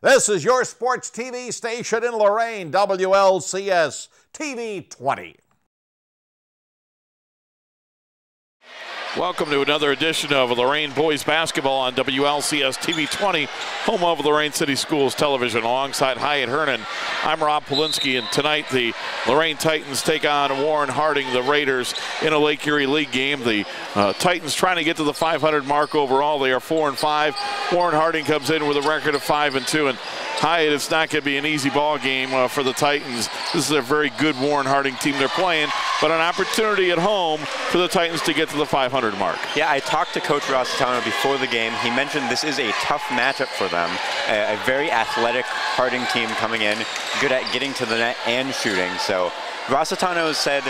This is your sports TV station in Lorain, WLCS TV 20. Welcome to another edition of Lorain Boys Basketball on WLCS TV 20, home of Lorain City Schools Television, alongside Hyatt Hernan. I'm Rob Polinsky, and tonight the Lorain Titans take on Warren Harding, the Raiders, in a Lake Erie League game. The Titans trying to get to the 500 mark overall. They are 4-5. Warren Harding comes in with a record of 5-2, and Hyatt, it's not going to be an easy ball game for the Titans. This is a very good Warren Harding team they're playing, but an opportunity at home for the Titans to get to the 500 mark. Yeah, I talked to Coach Rossitano before the game. He mentioned this is a tough matchup for them. A very athletic Harding team coming in, good at getting to the net and shooting. So Rossitano said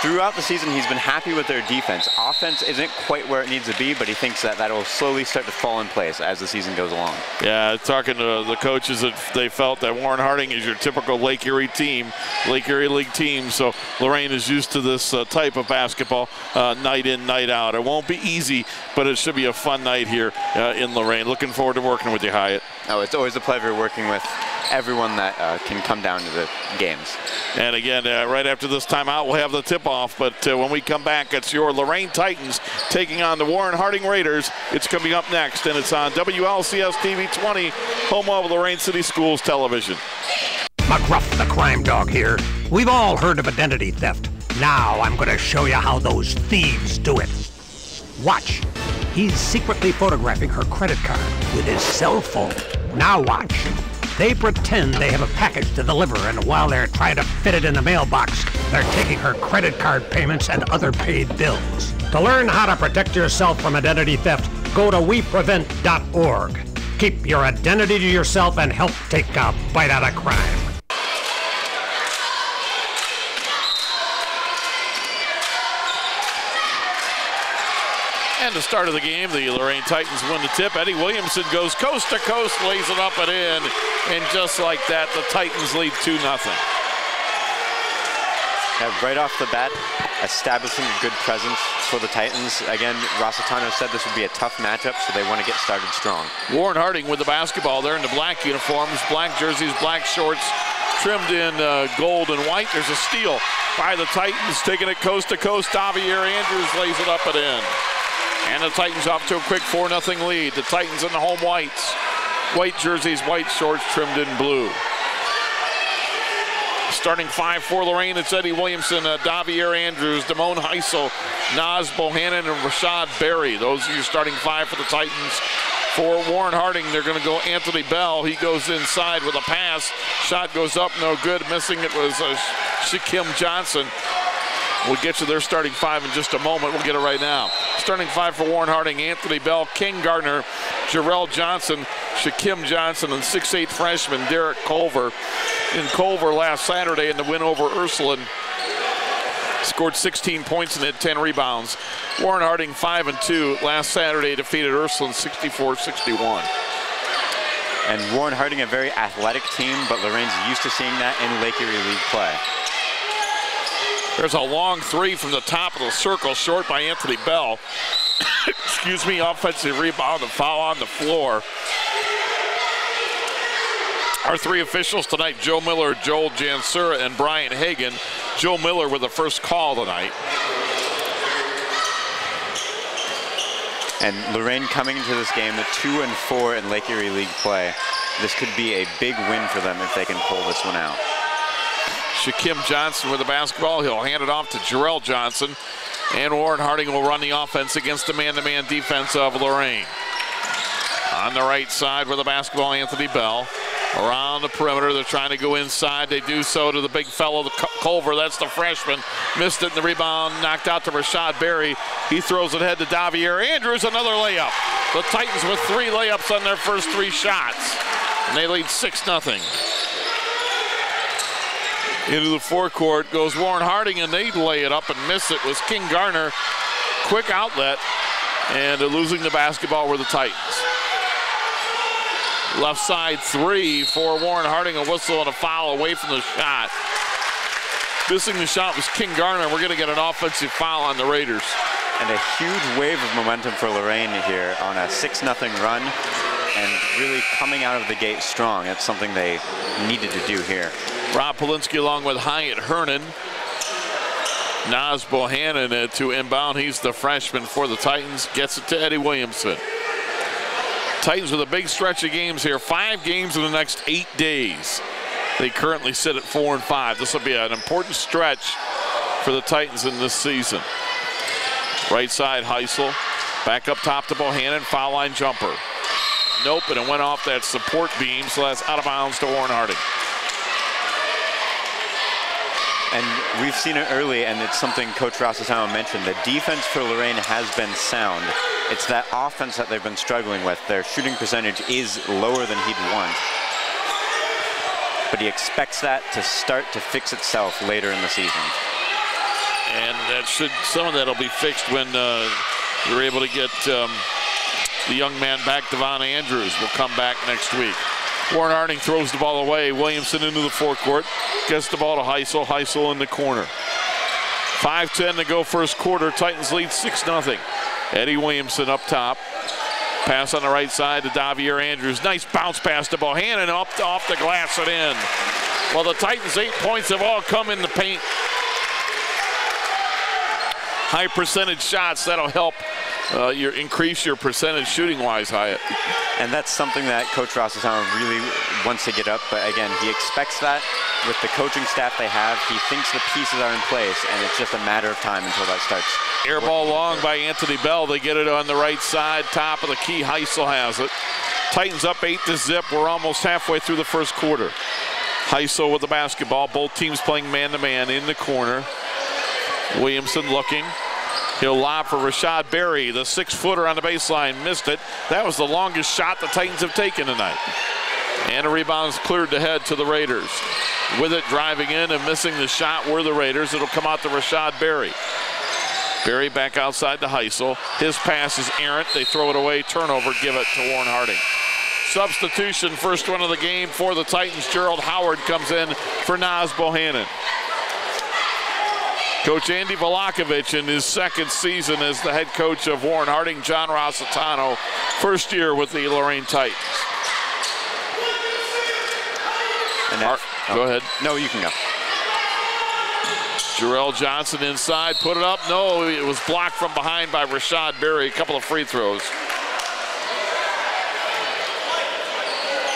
throughout the season he's been happy with their defense. Offense isn't quite where it needs to be, but he thinks that that'll slowly start to fall in place as the season goes along. Yeah, talking to the coaches, that they felt that Warren Harding is your typical Lake Erie team, Lake Erie League team. So Lorain is used to this type of basketball night in, night out. It won't be easy, but it should be a fun night here in Lorain. Looking forward to working with you, Hyatt. Oh, it's always a pleasure working with everyone that can come down to the games. And again, right after this timeout, we'll have the tip-off. But when we come back, it's your Lorain Titans taking on the Warren Harding Raiders. It's coming up next, and it's on WLCS TV 20, home of Lorain City Schools Television. McGruff, the crime dog here. We've all heard of identity theft. Now I'm going to show you how those thieves do it. Watch. He's secretly photographing her credit card with his cell phone. Now watch. They pretend they have a package to deliver, and while they're trying to fit it in the mailbox, they're taking her credit card payments and other paid bills. To learn how to protect yourself from identity theft, go to weprevent.org. Keep your identity to yourself and help take a bite out of crime. And the start of the game, the Lorain Titans win the tip. Eddie Williamson goes coast to coast, lays it up and in, and just like that, the Titans lead 2-0. Right off the bat, establishing a good presence for the Titans. Again, Rossitano said this would be a tough matchup, so they want to get started strong. Warren Harding with the basketball. They're in the black uniforms, black jerseys, black shorts, trimmed in gold and white. There's a steal by the Titans, taking it coast to coast. Javier Andrews lays it up and in. And the Titans off to a quick 4-0 lead. The Titans in the home whites. White jerseys, white shorts, trimmed in blue. Starting five for Lorain, it's Eddie Williamson, Javier Andrews, Damone Heisel, Naz Bohannon, and Rashad Berry. Those are your starting five for the Titans. For Warren Harding, they're going to go Anthony Bell. He goes inside with a pass. Shot goes up, no good. Missing it was Shaquem Johnson. We'll get you their starting five in just a moment. We'll get it right now. Starting five for Warren Harding: Anthony Bell, King Gardner, Jarrell Johnson, Shaquem Johnson, and 6'8" freshman Derek Culver. In Culver last Saturday in the win over Ursuline, scored 16 points and had 10 rebounds. Warren Harding 5-2. Last Saturday defeated Ursuline 64-61. And Warren Harding, a very athletic team, but Lorain's used to seeing that in Lake Erie League play. There's a long three from the top of the circle, short by Anthony Bell. Excuse me, offensive rebound, and foul on the floor. Our three officials tonight: Joe Miller, Joel Jansura, and Brian Hagan. Joe Miller with the first call tonight. And Lorain coming into this game at 2-4 in Lake Erie League play. This could be a big win for them if they can pull this one out. Shaquem Johnson with the basketball. He'll hand it off to Jarrell Johnson. And Warren Harding will run the offense against the man-to-man defense of Lorain. On the right side with the basketball, Anthony Bell. Around the perimeter, they're trying to go inside. They do so to the big fellow, the Culver. That's the freshman. Missed it in the rebound, knocked out to Rashad Berry. He throws it ahead to Javier Andrews, another layup. The Titans with 3 layups on their first 3 shots. And they lead 6-0. Into the forecourt goes Warren Harding, and they lay it up and miss it. Was King Garner. Quick outlet, and losing the basketball were the Titans. Left side 3 for Warren Harding, a whistle and a foul away from the shot. Missing the shot was King Garner. We're going to get an offensive foul on the Raiders. And a huge wave of momentum for Lorain here on a 6-0 run. and really coming out of the gate strong. That's something they needed to do here. Rob Polinsky along with Hyatt Hernan. Naz Bohannon to inbound. He's the freshman for the Titans. Gets it to Eddie Williamson. Titans with a big stretch of games here. 5 games in the next 8 days. They currently sit at 4-5. This will be an important stretch for the Titans in this season. Right side, Heisel. Back up top to Bohannon. Foul line jumper. Nope, and it went off that support beam, so that's out of bounds to Warren Harding. And we've seen it early, and it's something Coach Rossitano mentioned. The defense for Lorain has been sound. It's that offense that they've been struggling with. Their shooting percentage is lower than he'd want. But he expects that to start to fix itself later in the season. And that some of that will be fixed when you're able to get the young man back. Devon Andrews will come back next week. Warren Harding throws the ball away. Williamson into the forecourt. Gets the ball to Heisel. Heisel in the corner. 5:10 to go first quarter. Titans lead 6-0. Eddie Williamson up top. Pass on the right side to Davier Andrews. Nice bounce pass to Bohannon. Off the glass and in. Well, the Titans' 8 points have all come in the paint. High percentage shots. That'll help increase your percentage shooting-wise, Hyatt. And that's something that Coach Rossitano really wants to get up. But again, he expects that with the coaching staff they have. He thinks the pieces are in place, and it's just a matter of time until that starts. Air ball long by Anthony Bell. They get it on the right side. Top of the key. Heisel has it. Titans up 8-0. We're almost halfway through the first quarter. Heisel with the basketball. Both teams playing man-to-man in the corner. Williamson looking. He'll lob for Rashad Berry, the 6-footer on the baseline. Missed it. That was the longest shot the Titans have taken tonight. And a rebound is cleared to head to the Raiders. With it, driving in and missing the shot were the Raiders. It'll come out to Rashad Berry. Berry back outside to Heisel. His pass is errant. They throw it away. Turnover. Give it to Warren Harding. Substitution, first one of the game for the Titans. Gerald Howard comes in for Naz Bohannon. Coach Andy Volakovich in his second season as the head coach of Warren Harding. John Rossitano, first year with the Lorain Titans. Go ahead. No, you can go. Jarrell Johnson inside, put it up. No, it was blocked from behind by Rashad Berry. A couple of free throws.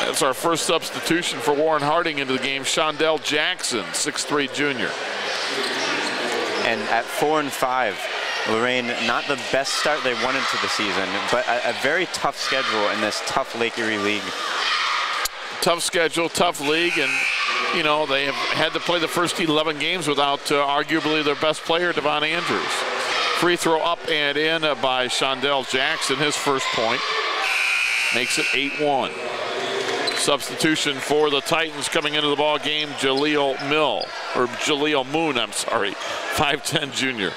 That's our first substitution for Warren Harding into the game. Shondell Jackson, 6'3" junior. And at 4-5, Lorain, not the best start they wanted to the season, but a very tough schedule in this tough Lake Erie League. Tough schedule, tough league, and you know they have had to play the first 11 games without arguably their best player, Devon Andrews. Free throw up and in by Shondell Jackson, his first point. Makes it 8-1. Substitution for the Titans coming into the ball game, Jaleel Moon, I'm sorry, 5'10" junior.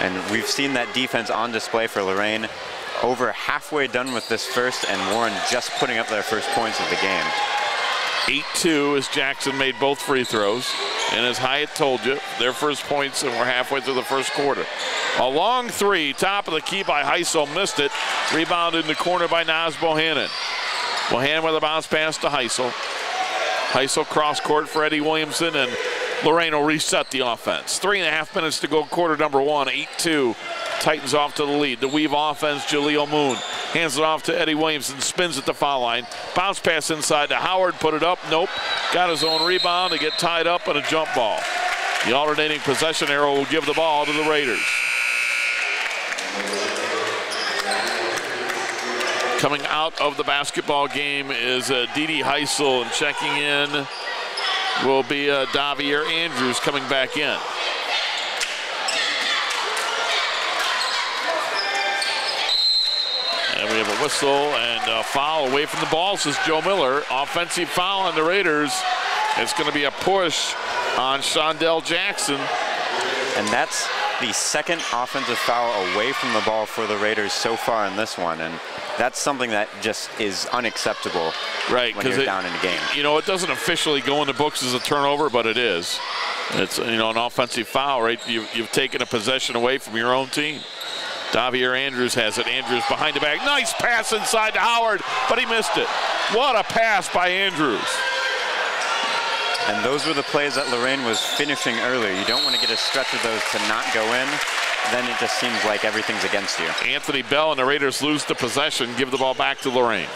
And we've seen that defense on display for Lorain. Over halfway done with this first, and Warren just putting up their first points of the game. 8-2 as Jackson made both free throws. And as Hyatt told you, their first points, and we're halfway through the first quarter. A long three, top of the key by Heisel, missed it. Rebound in the corner by Naz Bohannon. Bohannon with a bounce pass to Heisel. Heisel cross court for Eddie Williamson, and Lorain will reset the offense. 3.5 minutes to go, quarter number one, 8-2. Titans off to the lead. The weave offense, Jaleel Moon. Hands it off to Eddie Williamson, spins at the foul line. Bounce pass inside to Howard, put it up, nope. Got his own rebound to get tied up on a jump ball. The alternating possession arrow will give the ball to the Raiders. Coming out of the basketball game is Dede Heisel, and checking in will be Davier Andrews coming back in. And we have a whistle and a foul away from the ball, says Joe Miller. Offensive foul on the Raiders. It's going to be a push on Shondell Jackson. And that's the second offensive foul away from the ball for the Raiders so far in this one. And that's something that just is unacceptable, right, when you're down in a game. You know, it doesn't officially go in the books as a turnover, but it is. It's, you know, an offensive foul, right? You've taken a possession away from your own team. Davier Andrews has it. Andrews behind the back. Nice pass inside to Howard, but he missed it. What a pass by Andrews. And those were the plays that Lorain was finishing earlier. You don't want to get a stretch of those to not go in. Then it just seems like everything's against you. Anthony Bell and the Raiders lose the possession, give the ball back to Lorain.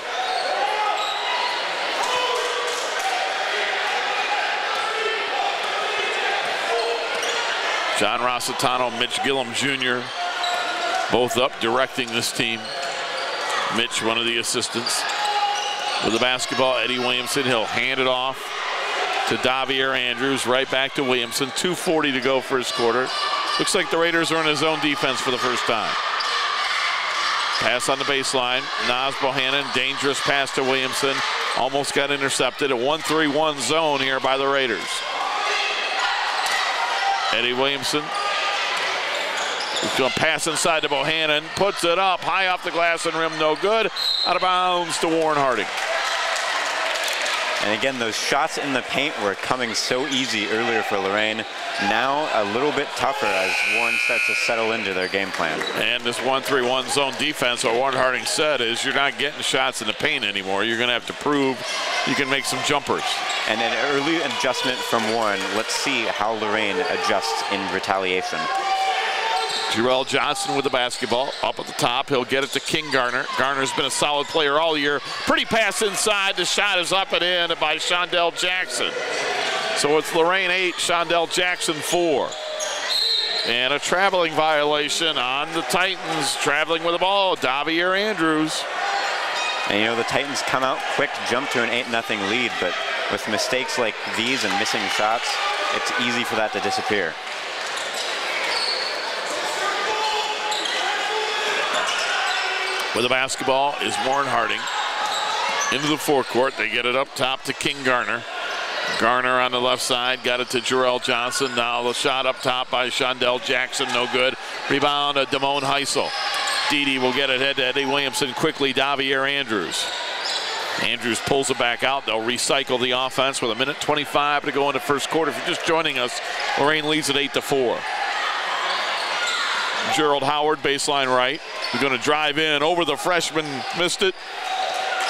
John Rossitano, Mitch Gillum Jr., both up directing this team. Mitch, one of the assistants. With the basketball, Eddie Williamson, he'll hand it off to Davier Andrews, right back to Williamson. 2:40 to go first quarter. Looks like the Raiders are in his own defense for the first time. Pass on the baseline. Naz Bohannon, dangerous pass to Williamson. Almost got intercepted. A 1-3-1 zone here by the Raiders. Eddie Williamson. He's going to pass inside to Bohannon. Puts it up high off the glass and rim, no good. Out of bounds to Warren Harding. And again, those shots in the paint were coming so easy earlier for Lorain. Now a little bit tougher as Warren starts to settle into their game plan. And this 1-3-1 zone defense, what Warren Harding said is you're not getting shots in the paint anymore. You're going to have to prove you can make some jumpers. And an early adjustment from Warren. Let's see how Lorain adjusts in retaliation. Jarrell Johnson with the basketball up at the top. He'll get it to King Garner. Garner's been a solid player all year. Pretty pass inside. The shot is up and in by Shondell Jackson. So it's Lorain 8, Shondell Jackson 4. And a traveling violation on the Titans. Traveling with the ball, Davier Andrews. And you know, the Titans come out quick, jump to an 8-0 lead, but with mistakes like these and missing shots, it's easy for that to disappear. With the basketball is Warren Harding. Into the forecourt, they get it up top to King Garner. Garner on the left side, got it to Jarrell Johnson. Now the shot up top by Shondell Jackson, no good. Rebound to Damone Heisel. Dede will get it head to Eddie Williamson quickly, Davier Andrews. Andrews pulls it back out. They'll recycle the offense with 1:25 to go into first quarter. If you're just joining us, Lorain leads at 8-4. Gerald Howard, baseline right. He's going to drive in over the freshman, missed it.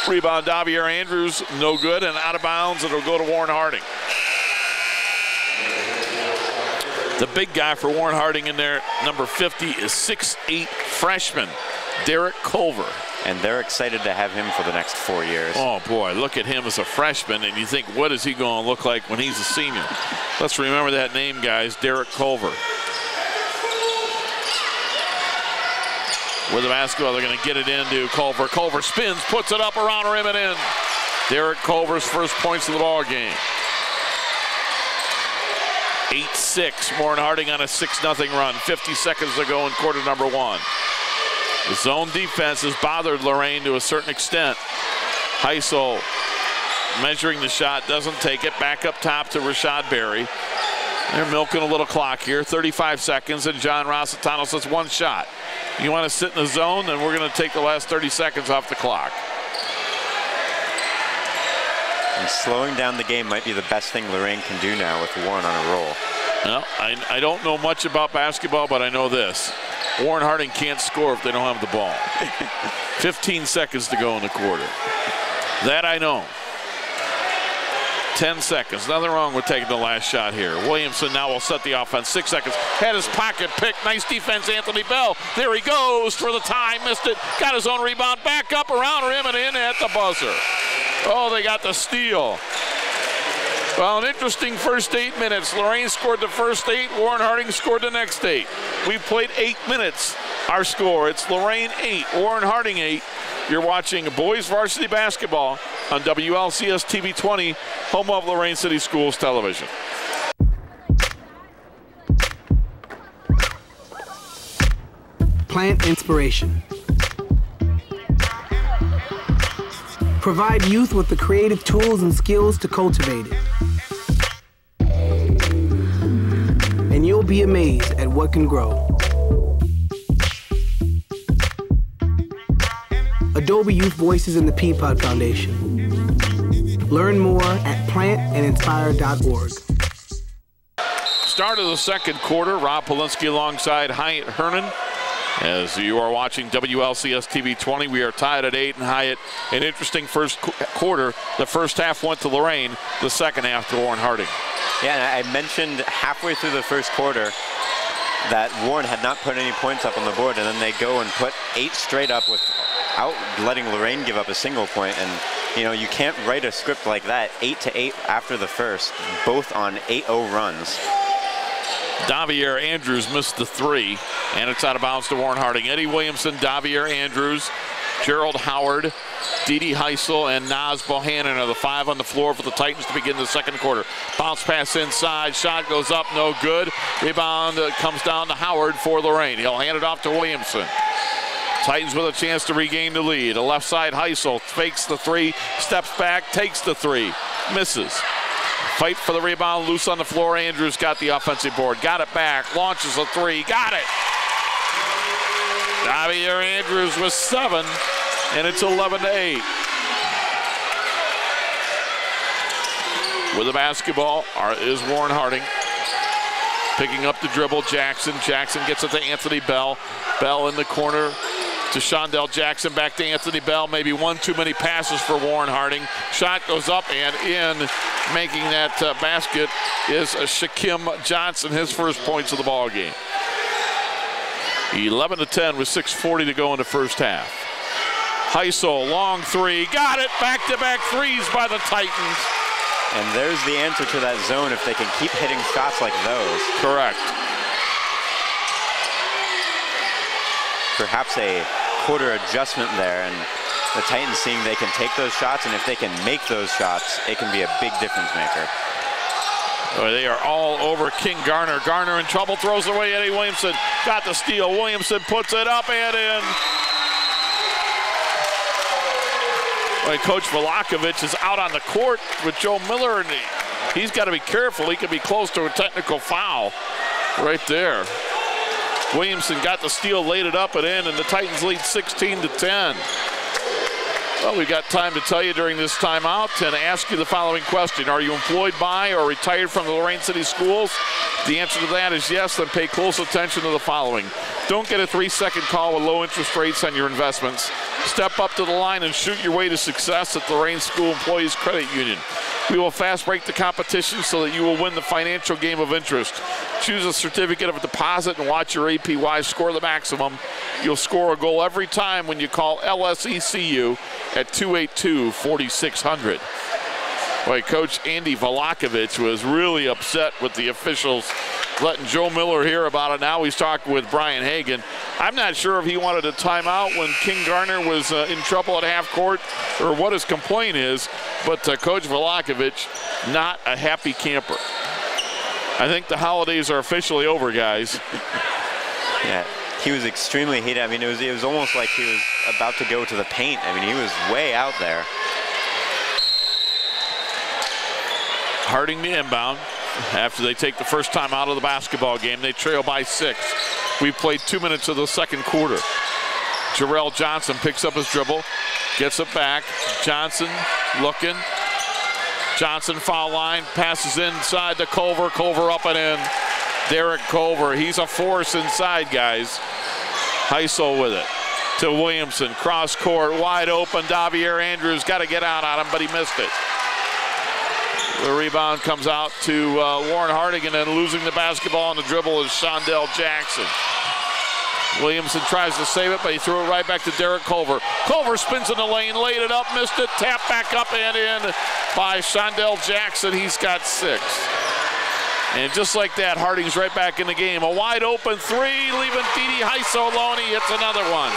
Rebound, Davier Andrews, no good, and out of bounds. It'll go to Warren Harding. The big guy for Warren Harding in there, number 50, is 6'8" freshman, Derek Culver. And they're excited to have him for the next 4 years. Oh boy, look at him as a freshman, and you think, what is he going to look like when he's a senior? Let's remember that name, guys, Derek Culver. With the basketball, they're going to get it into Culver. Culver spins, puts it up around the rim and in. Derek Culver's first points of the ball game. 8-6, Warren Harding on a 6-0 run. 50 seconds to go in quarter number 1. The zone defense has bothered Lorain to a certain extent. Heisel measuring the shot, doesn't take it. Back up top to Rashad Berry. They're milking a little clock here. 35 seconds, and John Rossitano says one shot. You want to sit in the zone, then we're going to take the last 30 seconds off the clock. And slowing down the game might be the best thing Lorain can do now with Warren on a roll. Well, I don't know much about basketball, but I know this. Warren Harding can't score if they don't have the ball. 15 seconds to go in the quarter. That I know. 10 seconds. Nothing wrong with taking the last shot here. Williamson now will set the offense. 6 seconds. Had his pocket picked. Nice defense, Anthony Bell. There he goes for the tie. Missed it. Got his own rebound. Back up around rim and in at the buzzer. Oh, they got the steal. Well, an interesting first 8 minutes. Lorain scored the first 8. Warren Harding scored the next 8. We've played 8 minutes. Our score, it's Lorain 8, Warren Harding 8. You're watching boys varsity basketball on WLCS TV 20, home of Lorain City Schools Television. Plant inspiration. Provide youth with the creative tools and skills to cultivate it. And you'll be amazed at what can grow. Adobe Youth Voices and the Peapod Foundation. Learn more at plantandinspire.org. Start of the second quarter, Rob Polinsky alongside Hyatt Hernan. As you are watching WLCS TV 20, we are tied at 8 in Hyatt. An interesting first quarter. The first half went to Lorain, the second half to Warren Harding. Yeah, and I mentioned halfway through the first quarter that Warren had not put any points up on the board, and then they go and put 8 straight up without letting Lorain give up a single point. And you know, you can't write a script like that. 8-8 after the first, both on 8-0 runs. Davier Andrews missed the 3, and it's out of bounds to Warren Harding. Eddie Williamson, Davier Andrews, Gerald Howard, Didi Heisel, and Naz Bohannon are the 5 on the floor for the Titans to begin the second quarter. Bounce pass inside, shot goes up, no good. Rebound comes down to Howard for Lorain. He'll hand it off to Williamson. Titans with a chance to regain the lead. A left side Heisel fakes the 3, steps back, takes the 3, misses. Fight for the rebound, loose on the floor. Andrews got the offensive board, got it back, launches a 3, got it. Davier Andrews with 7, and it's 11-8. With the basketball is Warren Harding. Picking up the dribble, Jackson. Jackson gets it to Anthony Bell. Bell in the corner to Shondell Jackson, back to Anthony Bell. Maybe one too many passes for Warren Harding. Shot goes up and in. Making that basket is Shaquem Johnson, his first points of the ball game. 11-10 with 6:40 to go in the first half. Heisel, long 3, got it. Back-to-back 3s by the Titans. And there's the answer to that zone if they can keep hitting shots like those. Correct. Perhaps a quarter adjustment there, and the Titans seeing they can take those shots, and if they can make those shots, it can be a big difference maker. They are all over King Garner. Garner in trouble, throws away Eddie Williamson. Got the steal. Williamson puts it up and in. Coach Velakovich is out on the court with Joe Miller, and he's got to be careful. He could be close to a technical foul right there. Williamson got the steal, laid it up and in, and the Titans lead 16-10. Well, we've got time to tell you during this timeout and ask you the following question. Are you employed by or retired from the Lorain City Schools? The answer to that is yes, then pay close attention to the following. Don't get a 3-second call with low interest rates on your investments. Step up to the line and shoot your way to success at the Lorain School Employees Credit Union. We will fast break the competition so that you will win the financial game of interest. Choose a certificate of deposit and watch your APY score the maximum. You'll score a goal every time when you call LSECU at 282-4600. Boy, Coach Andy Velakovich was really upset with the officials letting Joe Miller hear about it. Now he's talking with Brian Hagan. I'm not sure if he wanted a timeout when King Garner was in trouble at half court or what his complaint is, but Coach Velakovich, not a happy camper. I think the holidays are officially over, guys. Yeah, he was extremely heated. I mean, it was almost like he was about to go to the paint. I mean, he was way out there. Harding the inbound. After they take the first time out of the basketball game, they trail by 6. We've played 2 minutes of the second quarter. Jarrell Johnson picks up his dribble, gets it back. Johnson looking. Johnson foul line, passes inside to Culver. Culver up and in. Derek Culver, he's a force inside, guys. Heisel with it to Williamson. Cross court, wide open. Davier Andrews got to get out on him, but he missed it. The rebound comes out to Warren Harding, and then losing the basketball on the dribble is Shondell Jackson. Williamson tries to save it, but he threw it right back to Derek Culver. Culver spins in the lane, laid it up, missed it, tapped back up and in by Shondell Jackson. He's got 6. And just like that, Harding's right back in the game. A wide open 3, leaving Didi Heisel alone. He hits another one.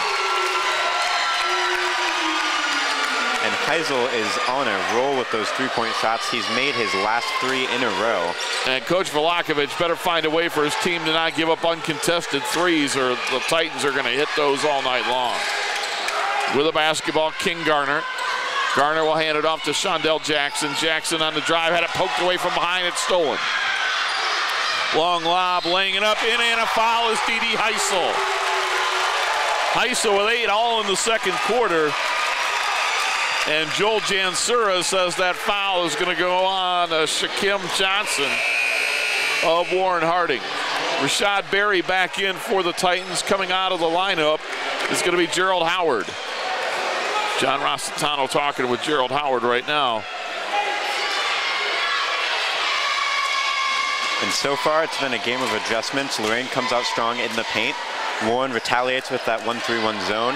And Heisel is on a roll with those 3-point shots. He's made his last 3 in a row. And Coach Velakovich better find a way for his team to not give up uncontested 3s, or the Titans are going to hit those all night long. With a basketball, King Garner. Garner will hand it off to Shondell Jackson. Jackson on the drive, had it poked away from behind, it's stolen. Long lob, laying it up, in and a foul is Didi Heisel. Heisel with 8 all in the second quarter. And Joel Jansura says that foul is going to go on Shaquem Johnson of Warren Harding. Rashad Berry back in for the Titans. Coming out of the lineup is going to be Gerald Howard. John Rossitano talking with Gerald Howard right now. And so far, it's been a game of adjustments. Lorain comes out strong in the paint. Warren retaliates with that 1-3-1 zone.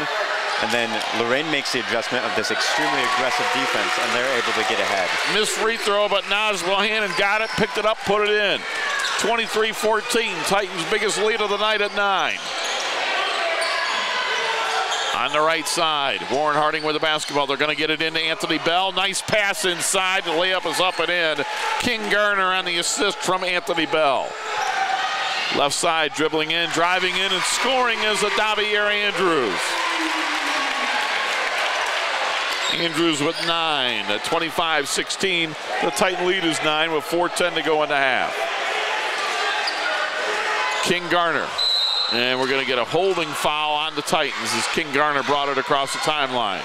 And then Lorain makes the adjustment of this extremely aggressive defense, and they're able to get ahead. Missed free throw, but Naz Bohannon got it, picked it up, put it in. 23-14, Titans' biggest lead of the night at 9. On the right side, Warren Harding with the basketball. They're going to get it into Anthony Bell. Nice pass inside. The layup is up and in. King Garner on the assist from Anthony Bell. Left side, dribbling in, driving in, and scoring is Erie Andrews. Andrews with 9 at 25-16. The Titan lead is 9 with 4:10 to go in the half. King Garner. And we're going to get a holding foul on the Titans as King Garner brought it across the timeline.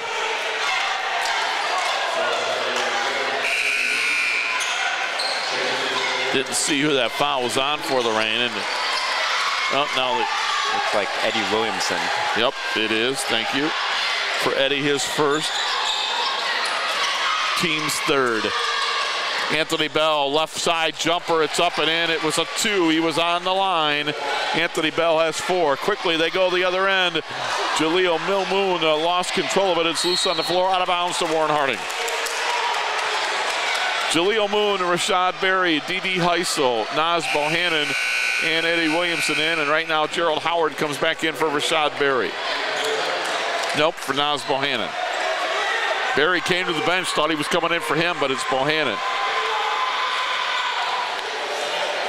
Didn't see who that foul was on for Lorain. And now looks like Eddie Williamson. Yep, it is. Thank you. For Eddie, his first. Team's third. Anthony Bell, left side jumper, it's up and in. It was a 2, he was on the line. Anthony Bell has 4. Quickly, they go the other end. Jaleel Milmoon lost control of it. It's loose on the floor, out of bounds to Warren Harding. Jaleel Moon, Rashad Berry, D.D. Heisel, Naz Bohannon, and Eddie Williamson in. And right now, Gerald Howard comes back in for Rashad Berry. Nope, for Naz Bohannon. Berry came to the bench, thought he was coming in for him, but it's Bohannon.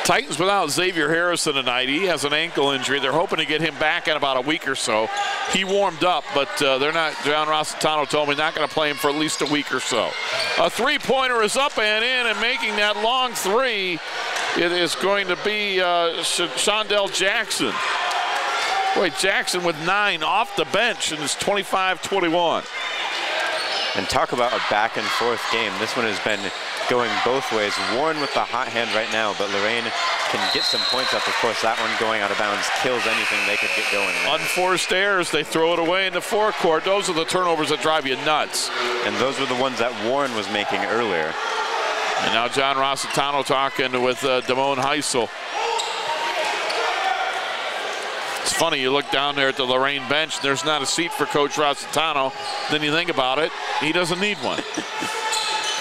Titans without Xavier Harrison tonight. He has an ankle injury. They're hoping to get him back in about a week or so. He warmed up, but they're not. John Rossitano told me not going to play him for at least a week or so. A three-pointer is up and in, and making that long three, it is going to be Shondell Jackson. Boy, Jackson with 9 off the bench, and it's 25-21. And talk about a back and forth game. This one has been going both ways. Warren with the hot hand right now, but Lorain can get some points up. Of course, that one going out of bounds kills anything they could get going. Unforced errors, they throw it away in the forecourt. Those are the turnovers that drive you nuts. And those were the ones that Warren was making earlier. And now John Rossitano talking with Damone Heisel. It's funny, you look down there at the Lorain bench, there's not a seat for Coach Rossitano. Then you think about it, he doesn't need one.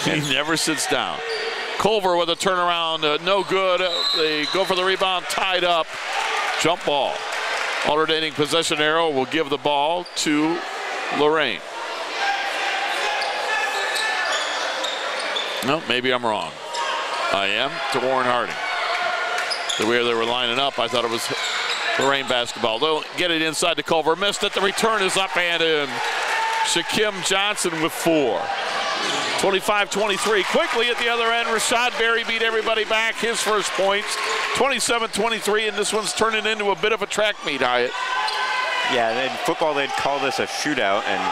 He never sits down. Culver with a turnaround, no good. They go for the rebound, tied up. Jump ball. Alternating possession arrow will give the ball to Lorain. No, maybe I'm wrong. I am, to Warren Harding. The way they were lining up, I thought it was Lorain basketball. They'll get it inside to Culver. Missed it. The return is up and in. Shaquem Johnson with 4. 25-23. Quickly at the other end, Rashad Berry beat everybody back. His first points. 27-23, and this one's turning into a bit of a track meet, Hyatt. Yeah, in football they'd call this a shootout, and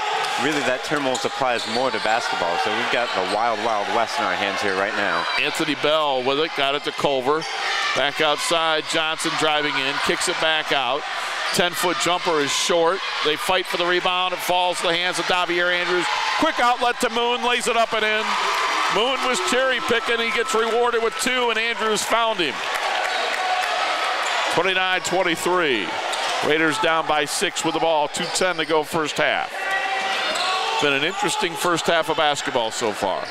really that term almost applies more to basketball. So we've got the wild, wild west in our hands here right now. Anthony Bell with it, got it to Culver. Back outside, Johnson driving in, kicks it back out. 10-foot jumper is short. They fight for the rebound. It falls to the hands of Erie Andrews. Quick outlet to Moon, lays it up and in. Moon was cherry picking. He gets rewarded with 2, and Andrews found him. 29-23. Raiders down by 6 with the ball. 2:10 to go first half. Been an interesting first half of basketball so far.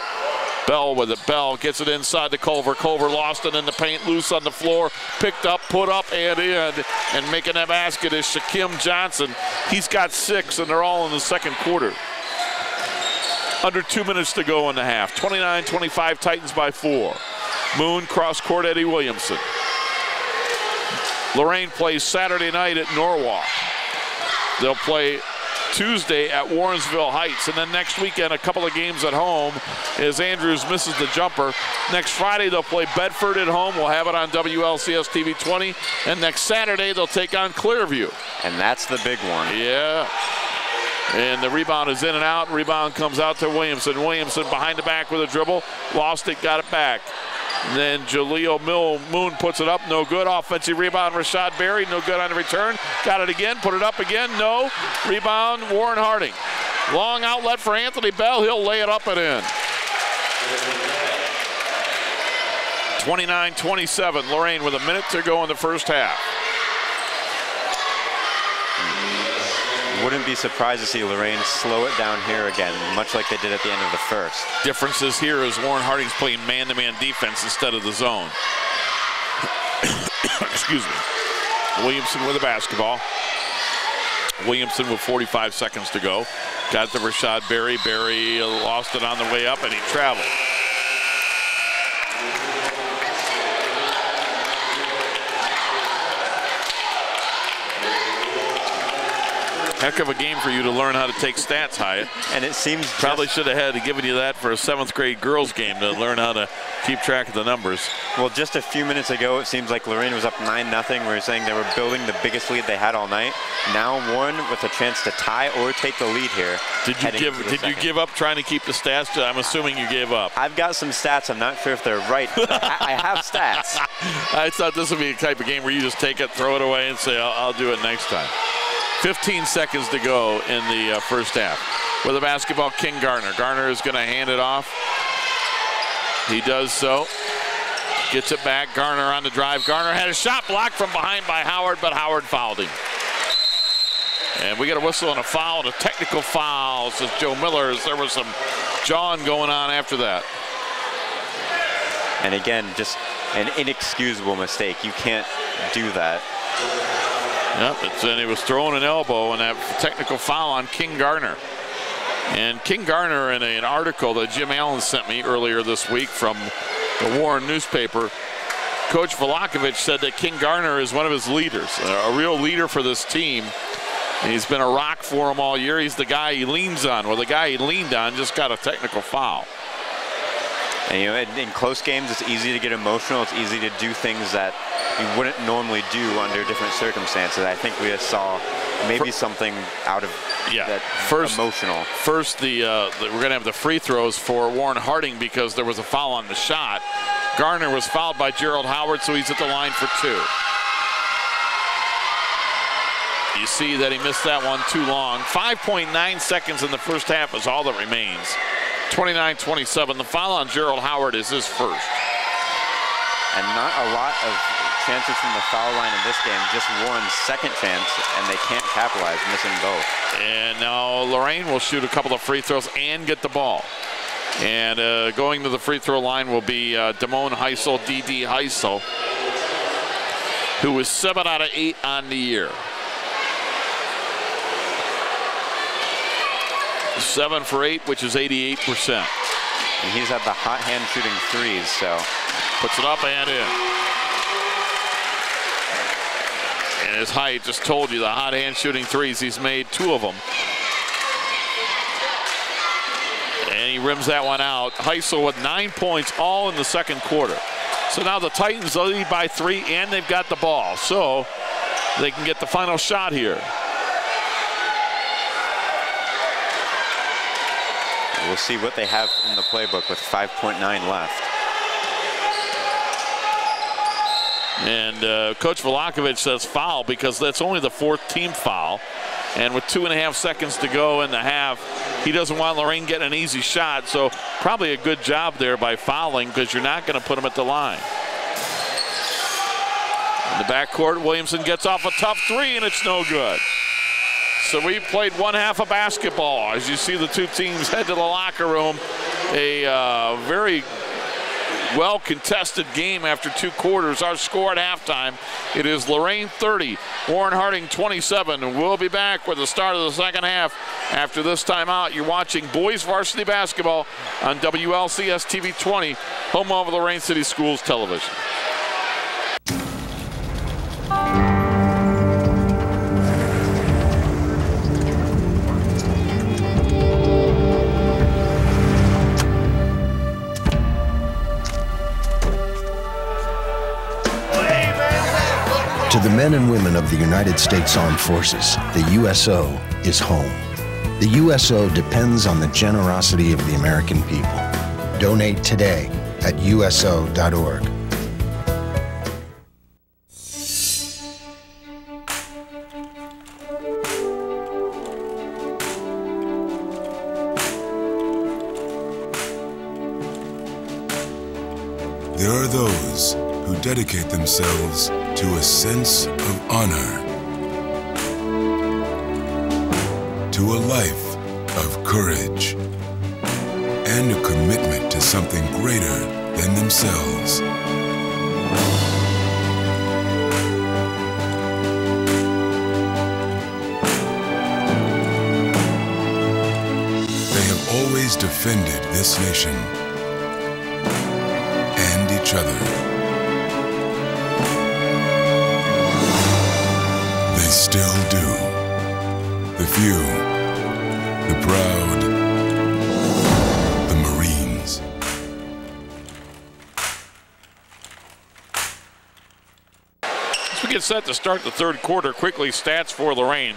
Bell with it. Bell gets it inside to Culver. Culver lost it in the paint, loose on the floor. Picked up, put up, and in. And making that basket is Shaquem Johnson. He's got 6, and they're all in the second quarter. Under 2 minutes to go in the half. 29-25, Titans by 4. Moon cross court, Eddie Williamson. Lorain plays Saturday night at Norwalk. They'll play Tuesday at Warrensville Heights, and then next weekend a couple of games at home as Andrews misses the jumper. Next Friday they'll play Bedford at home. We'll have it on WLCS TV 20, and next Saturday they'll take on Clearview. And that's the big one. Yeah. And the rebound is in and out. Rebound comes out to Williamson. Williamson behind the back with a dribble. Lost it, got it back. And then Jaleel Moon puts it up, no good. Offensive rebound, Rashad Berry, no good on the return. Got it again, put it up again, no. Rebound, Warren Harding. Long outlet for Anthony Bell, he'll lay it up and in. 29-27, Lorain with a minute to go in the first half. Wouldn't be surprised to see Lorain slow it down here again, much like they did at the end of the first. Differences here is Warren Harding's playing man-to-man defense instead of the zone. Excuse me. Williamson with the basketball. Williamson with 45 seconds to go. Got the Rashad Berry. Berry lost it on the way up and he traveled. Heck of a game for you to learn how to take stats, Hyatt. And it seems probably should have had given you that for a 7th grade girls game to learn how to keep track of the numbers. Well, just a few minutes ago, it seems like Lorain was up 9-0. We were saying they were building the biggest lead they had all night. Now Warren with a chance to tie or take the lead here. Did you give up trying to keep the stats? I'm assuming you gave up. I've got some stats. I'm not sure if they're right. But I have stats. I thought this would be the type of game where you just take it, throw it away, and say, I'll do it next time. 15 seconds to go in the first half. With the basketball, King Garner. Garner is going to hand it off. He does so. Gets it back. Garner on the drive. Garner had a shot blocked from behind by Howard, but Howard fouled him. And we got a whistle and a foul, and a technical foul, says Joe Miller, as there was some jawing going on after that. And again, just an inexcusable mistake. You can't do that. Yep, and he was throwing an elbow, and that technical foul on King Garner. And King Garner, in an article that Jim Allen sent me earlier this week from the Warren newspaper, Coach Vlahovic said that King Garner is one of his leaders, a real leader for this team. He's been a rock for him all year. He's the guy he leans on. Well, the guy he leaned on just got a technical foul. And, you know, in close games, it's easy to get emotional. It's easy to do things that you wouldn't normally do under different circumstances. I think we just saw maybe something out of that emotional. First, we're going to have the free throws for Warren Harding because there was a foul on the shot. Garner was fouled by Gerald Howard, so he's at the line for 2. You see that he missed that one too long. 5.9 seconds in the first half is all that remains. 29-27. The foul on Gerald Howard is his first. And not a lot of chances from the foul line in this game. Just Warren's second chance, and they can't capitalize, missing both. And now Lorain will shoot a couple of free throws and get the ball. And going to the free throw line will be Damone Heisel, D.D. Heisel, who was 7 out of 8 on the year. 7 for 8, which is 88%. And he's at the hot hand shooting threes, so. Puts it up and in. And as Hyatt just told you, the hot hand shooting threes, he's made 2 of them. And he rims that one out. Heisel with 9 points, all in the second quarter. So now the Titans lead by 3, and they've got the ball. So they can get the final shot here. We'll see what they have in the playbook with 5.9 left. And Coach Vlahovic says foul because that's only the 4th team foul. And with 2.5 seconds to go in the half, he doesn't want Lorain getting an easy shot. So probably a good job there by fouling because you're not going to put him at the line. In the backcourt, Williamson gets off a tough 3 and it's no good. So we played one half of basketball. As you see the 2 teams head to the locker room, a very well contested game after 2 quarters. Our score at halftime, it is Lorain 30, Warren Harding 27. And we'll be back with the start of the second half. After this timeout, you're watching boys varsity basketball on WLCS TV 20, home of Lorain City Schools Television. To the men and women of the United States Armed Forces, the USO is home. The USO depends on the generosity of the American people. Donate today at uso.org. There are those who dedicate themselves to a sense of honor, to a life of courage, and a commitment to something greater than themselves. They have always defended this nation and each other. They still do. The few, the proud, the Marines. As we get set to start the third quarter, quickly stats for Lorain.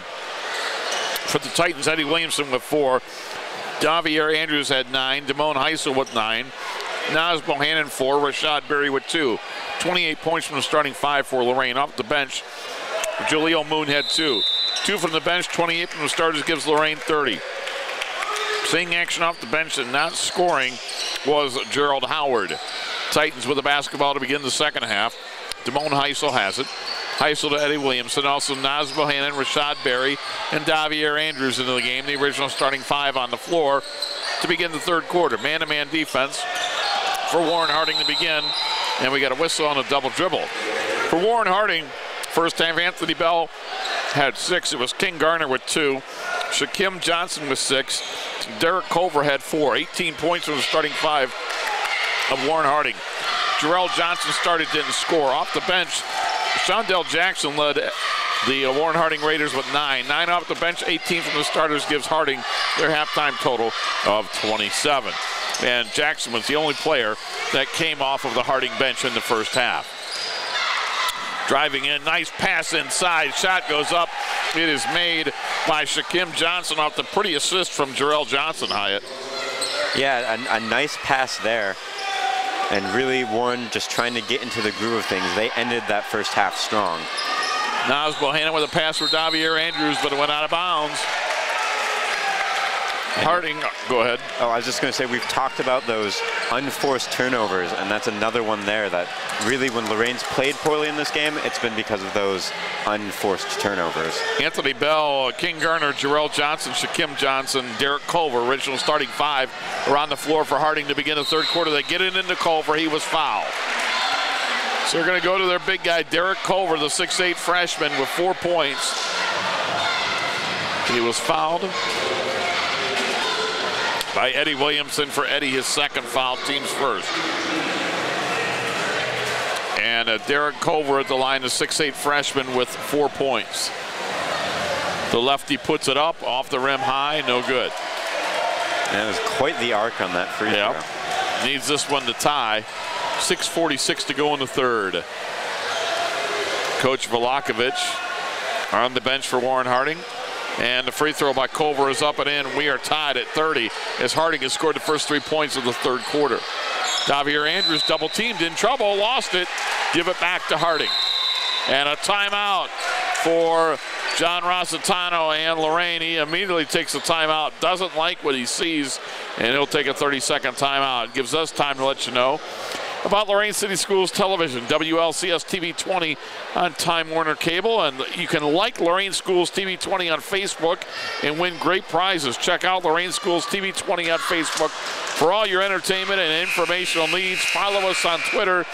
For the Titans, Eddie Williamson with 4. Davier Andrews had 9. Damone Heisel with 9. Nas Bohannon 4. Rashad Berry with 2. 28 points from the starting 5 for Lorain. Off the bench, Jaleel Moon had 2. 2 from the bench, 28 from the starters gives Lorain 30. Seeing action off the bench and not scoring was Gerald Howard. Titans with the basketball to begin the second half. Damone Heisel has it. Heisel to Eddie Williamson. Also Nas Bohannon, Rashad Berry, and Davier Andrews into the game. The original starting 5 on the floor to begin the third quarter. Man-to-man defense for Warren Harding to begin. And we got a whistle on a double dribble. For Warren Harding, first half Anthony Bell had 6. It was King Garner with 2. Shaquem Johnson with 6. Derek Culver had 4. 18 points from the starting 5 of Warren Harding. Jarrell Johnson started, didn't score. Off the bench, Shondell Jackson led the Warren Harding Raiders with 9. 9 off the bench, 18 from the starters gives Harding their halftime total of 27. And Jackson was the only player that came off of the Harding bench in the first half. Driving in, nice pass inside, shot goes up. It is made by Shaquem Johnson off the pretty assist from Jarrell Johnson, Hyatt. Yeah, a nice pass there. And really Warren just trying to get into the groove of things. They ended that first half strong. Nas Bohannon with a pass for Davier Andrews, but it went out of bounds. Harding, go ahead. Oh, I was just going to say, we've talked about those unforced turnovers, and that's another one there that really, when Lorain's played poorly in this game, it's been because of those unforced turnovers. Anthony Bell, King Garner, Jarrell Johnson, Shaquem Johnson, Derek Culver, original starting 5, are on the floor for Harding to begin the third quarter. They get it into Culver. He was fouled. So they're going to go to their big guy, Derek Culver, the 6'8 freshman with 4 points. He was fouled by Eddie Williamson. For Eddie, his second foul, team's first. And Derek Culver at the line, the 6'8 freshman with 4 points. The lefty puts it up, off the rim high, no good. And it was quite the arc on that free throw. Needs this one to tie. 6:46 to go in the third. Coach Velakovic on the bench for Warren Harding. And the free throw by Culver is up and in. We are tied at 30 as Harding has scored the first 3 points of the third quarter. Davier Andrews double teamed, in trouble, lost it. Give it back to Harding. And a timeout for John Rossitano and Lorain. He immediately takes a timeout, doesn't like what he sees, and he'll take a 30-second timeout. It gives us time to let you know about Lorain City Schools Television, WLCS TV 20 on Time Warner Cable. And you can like Lorain Schools TV 20 on Facebook and win great prizes. Check out Lorain Schools TV 20 on Facebook for all your entertainment and informational needs. Follow us on Twitter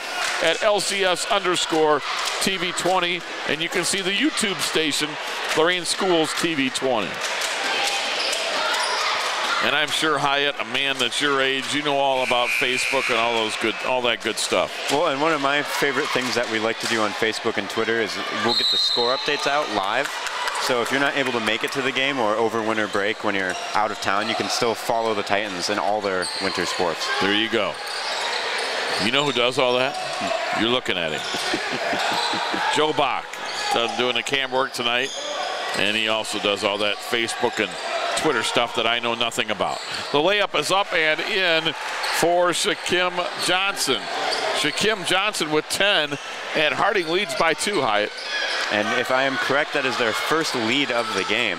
at LCS_TV 20. And you can see the YouTube station, Lorain Schools TV 20. And I'm sure, Hyatt, a man that's your age, you know all about Facebook and all that good stuff. Well, and one of my favorite things that we like to do on Facebook and Twitter is we'll get the score updates out live. So if you're not able to make it to the game or over winter break when you're out of town, you can still follow the Titans in all their winter sports. There you go. You know who does all that? You're looking at him. Joe Bach doing the cam work tonight, and he also does all that Facebook and Twitter stuff that I know nothing about. The layup is up and in for Shaquem Johnson. Shaquem Johnson with 10, and Harding leads by 2, Hyatt. And if I am correct, that is their first lead of the game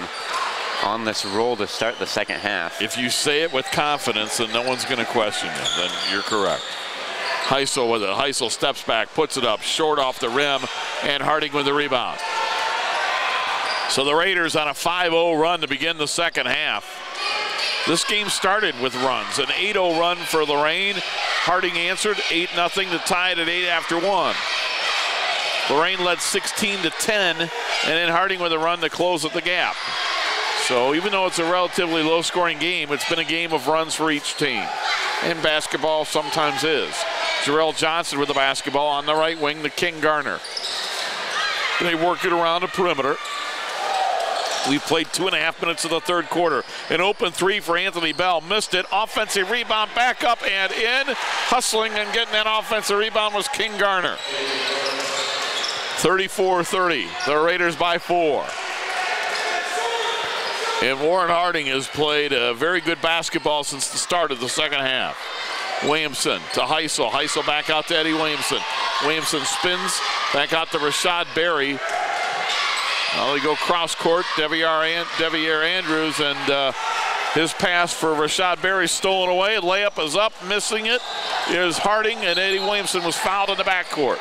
on this roll to start the second half. If you say it with confidence, then no one's going to question you. Then you're correct. Heisel with it. Heisel steps back, puts it up, short off the rim, and Harding with the rebound. So the Raiders on a 5-0 run to begin the second half. This game started with runs. An 8-0 run for Lorain. Harding answered 8-0 to tie it at 8 after 1. Lorain led 16-10, and then Harding with a run to close at the gap. So even though it's a relatively low-scoring game, it's been a game of runs for each team. And basketball sometimes is. Jarrell Johnson with the basketball on the right wing to King Garner. They work it around the perimeter. We've played 2.5 minutes of the third quarter. An open 3 for Anthony Bell. Missed it. Offensive rebound back up and in. Hustling and getting that offensive rebound was King Garner. 34-30. The Raiders by 4. And Warren Harding has played a very good basketball since the start of the second half. Williamson to Heisel. Heisel back out to Eddie Williamson. Williamson spins back out to Rashad Berry. Well, they go cross court. Devier Andrews, and his pass for Rashad Berry stolen away. Layup is up, missing it is Harding, and Eddie Williamson was fouled in the backcourt.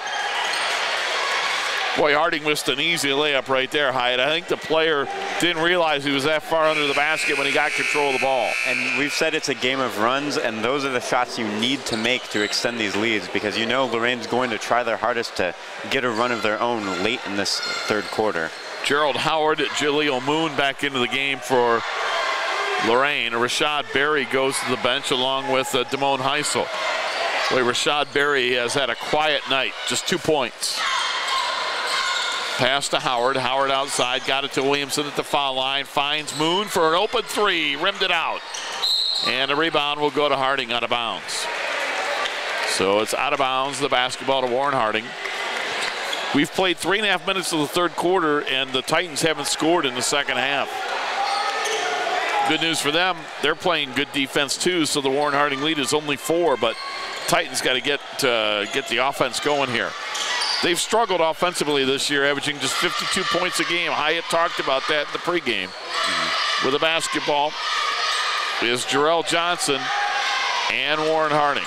Boy, Harding missed an easy layup right there, Hyatt. I think the player didn't realize he was that far under the basket when he got control of the ball. And we've said it's a game of runs, and those are the shots you need to make to extend these leads, because you know Lorain's going to try their hardest to get a run of their own late in this third quarter. Gerald Howard, Jaleel Moon back into the game for Lorain. Rashad Berry goes to the bench along with Damone Heisel. Boy, Rashad Berry has had a quiet night, just 2 points. Pass to Howard. Howard outside, got it to Williamson at the foul line. Finds Moon for an open 3, rimmed it out. And a rebound will go to Harding out of bounds. So it's out of bounds, the basketball to Warren Harding. We've played 3.5 minutes of the third quarter, and the Titans haven't scored in the second half. Good news for them, they're playing good defense too, so the Warren Harding lead is only 4, but Titans got to get the offense going here. They've struggled offensively this year, averaging just 52 points a game. Hyatt talked about that in the pregame. With the basketball is Jarrell Johnson and Warren Harding.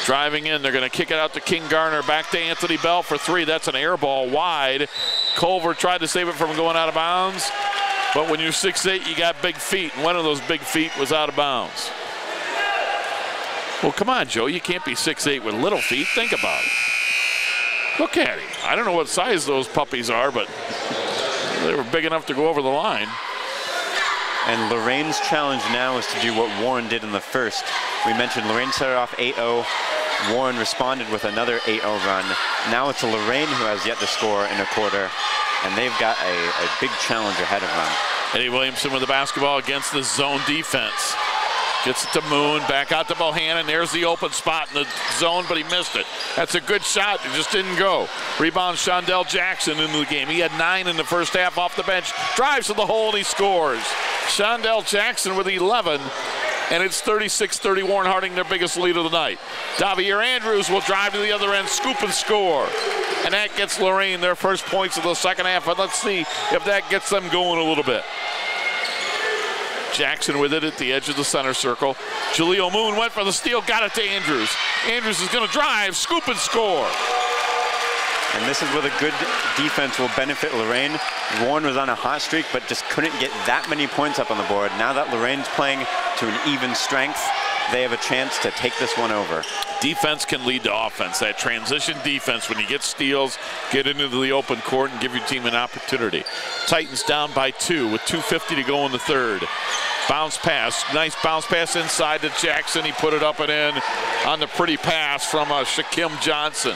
Driving in, they're going to kick it out to King Garner. Back to Anthony Bell for 3. That's an air ball wide. Culver tried to save it from going out of bounds. But when you're 6'8", you got big feet. And one of those big feet was out of bounds. Well, come on, Joe. You can't be 6'8" with little feet. Think about it. Look at him. I don't know what size those puppies are, but they were big enough to go over the line. And Lorain's challenge now is to do what Warren did in the first. We mentioned Lorain started off 8-0. Warren responded with another 8-0 run. Now it's Lorain who has yet to score in a quarter, and they've got a big challenge ahead of them. Eddie Williamson with the basketball against the zone defense. Gets it to Moon, back out to Bohannon. There's the open spot in the zone, but he missed it. That's a good shot, it just didn't go. Rebound Shondell Jackson into the game. He had 9 in the first half off the bench. Drives to the hole and he scores. Shondell Jackson with 11, and it's 36-30 Warren Harding, their biggest lead of the night. Davier Andrews will drive to the other end, scoop and score. And that gets Lorain their first points of the second half, and let's see if that gets them going a little bit. Jackson with it at the edge of the center circle. Jaleel Moon went for the steal, got it to Andrews. Andrews is going to drive, scoop and score. And this is where the good defense will benefit Lorain. Warren was on a hot streak, but just couldn't get that many points up on the board. Now that Lorain's playing to an even strength, they have a chance to take this one over. Defense can lead to offense. That transition defense, when you get steals, get into the open court and give your team an opportunity. Titans down by 2 with 2:50 to go in the third. Bounce pass, nice bounce pass inside to Jackson. He put it up and in on the pretty pass from Shaquem Johnson.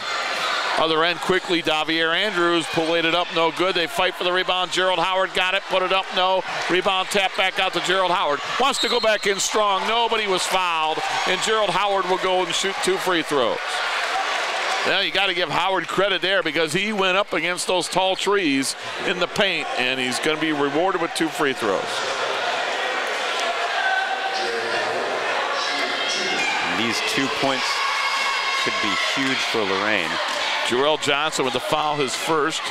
Other end quickly, Davier Andrews pulled it up, no good. They fight for the rebound. Gerald Howard got it, put it up, no. Rebound tap back out to Gerald Howard. Wants to go back in strong. Nobody was fouled, and Gerald Howard will go and shoot 2 free throws. Well, you got to give Howard credit there because he went up against those tall trees in the paint, and he's going to be rewarded with 2 free throws. these 2 points could be huge for Lorain. Jarrell Johnson with the foul, his first.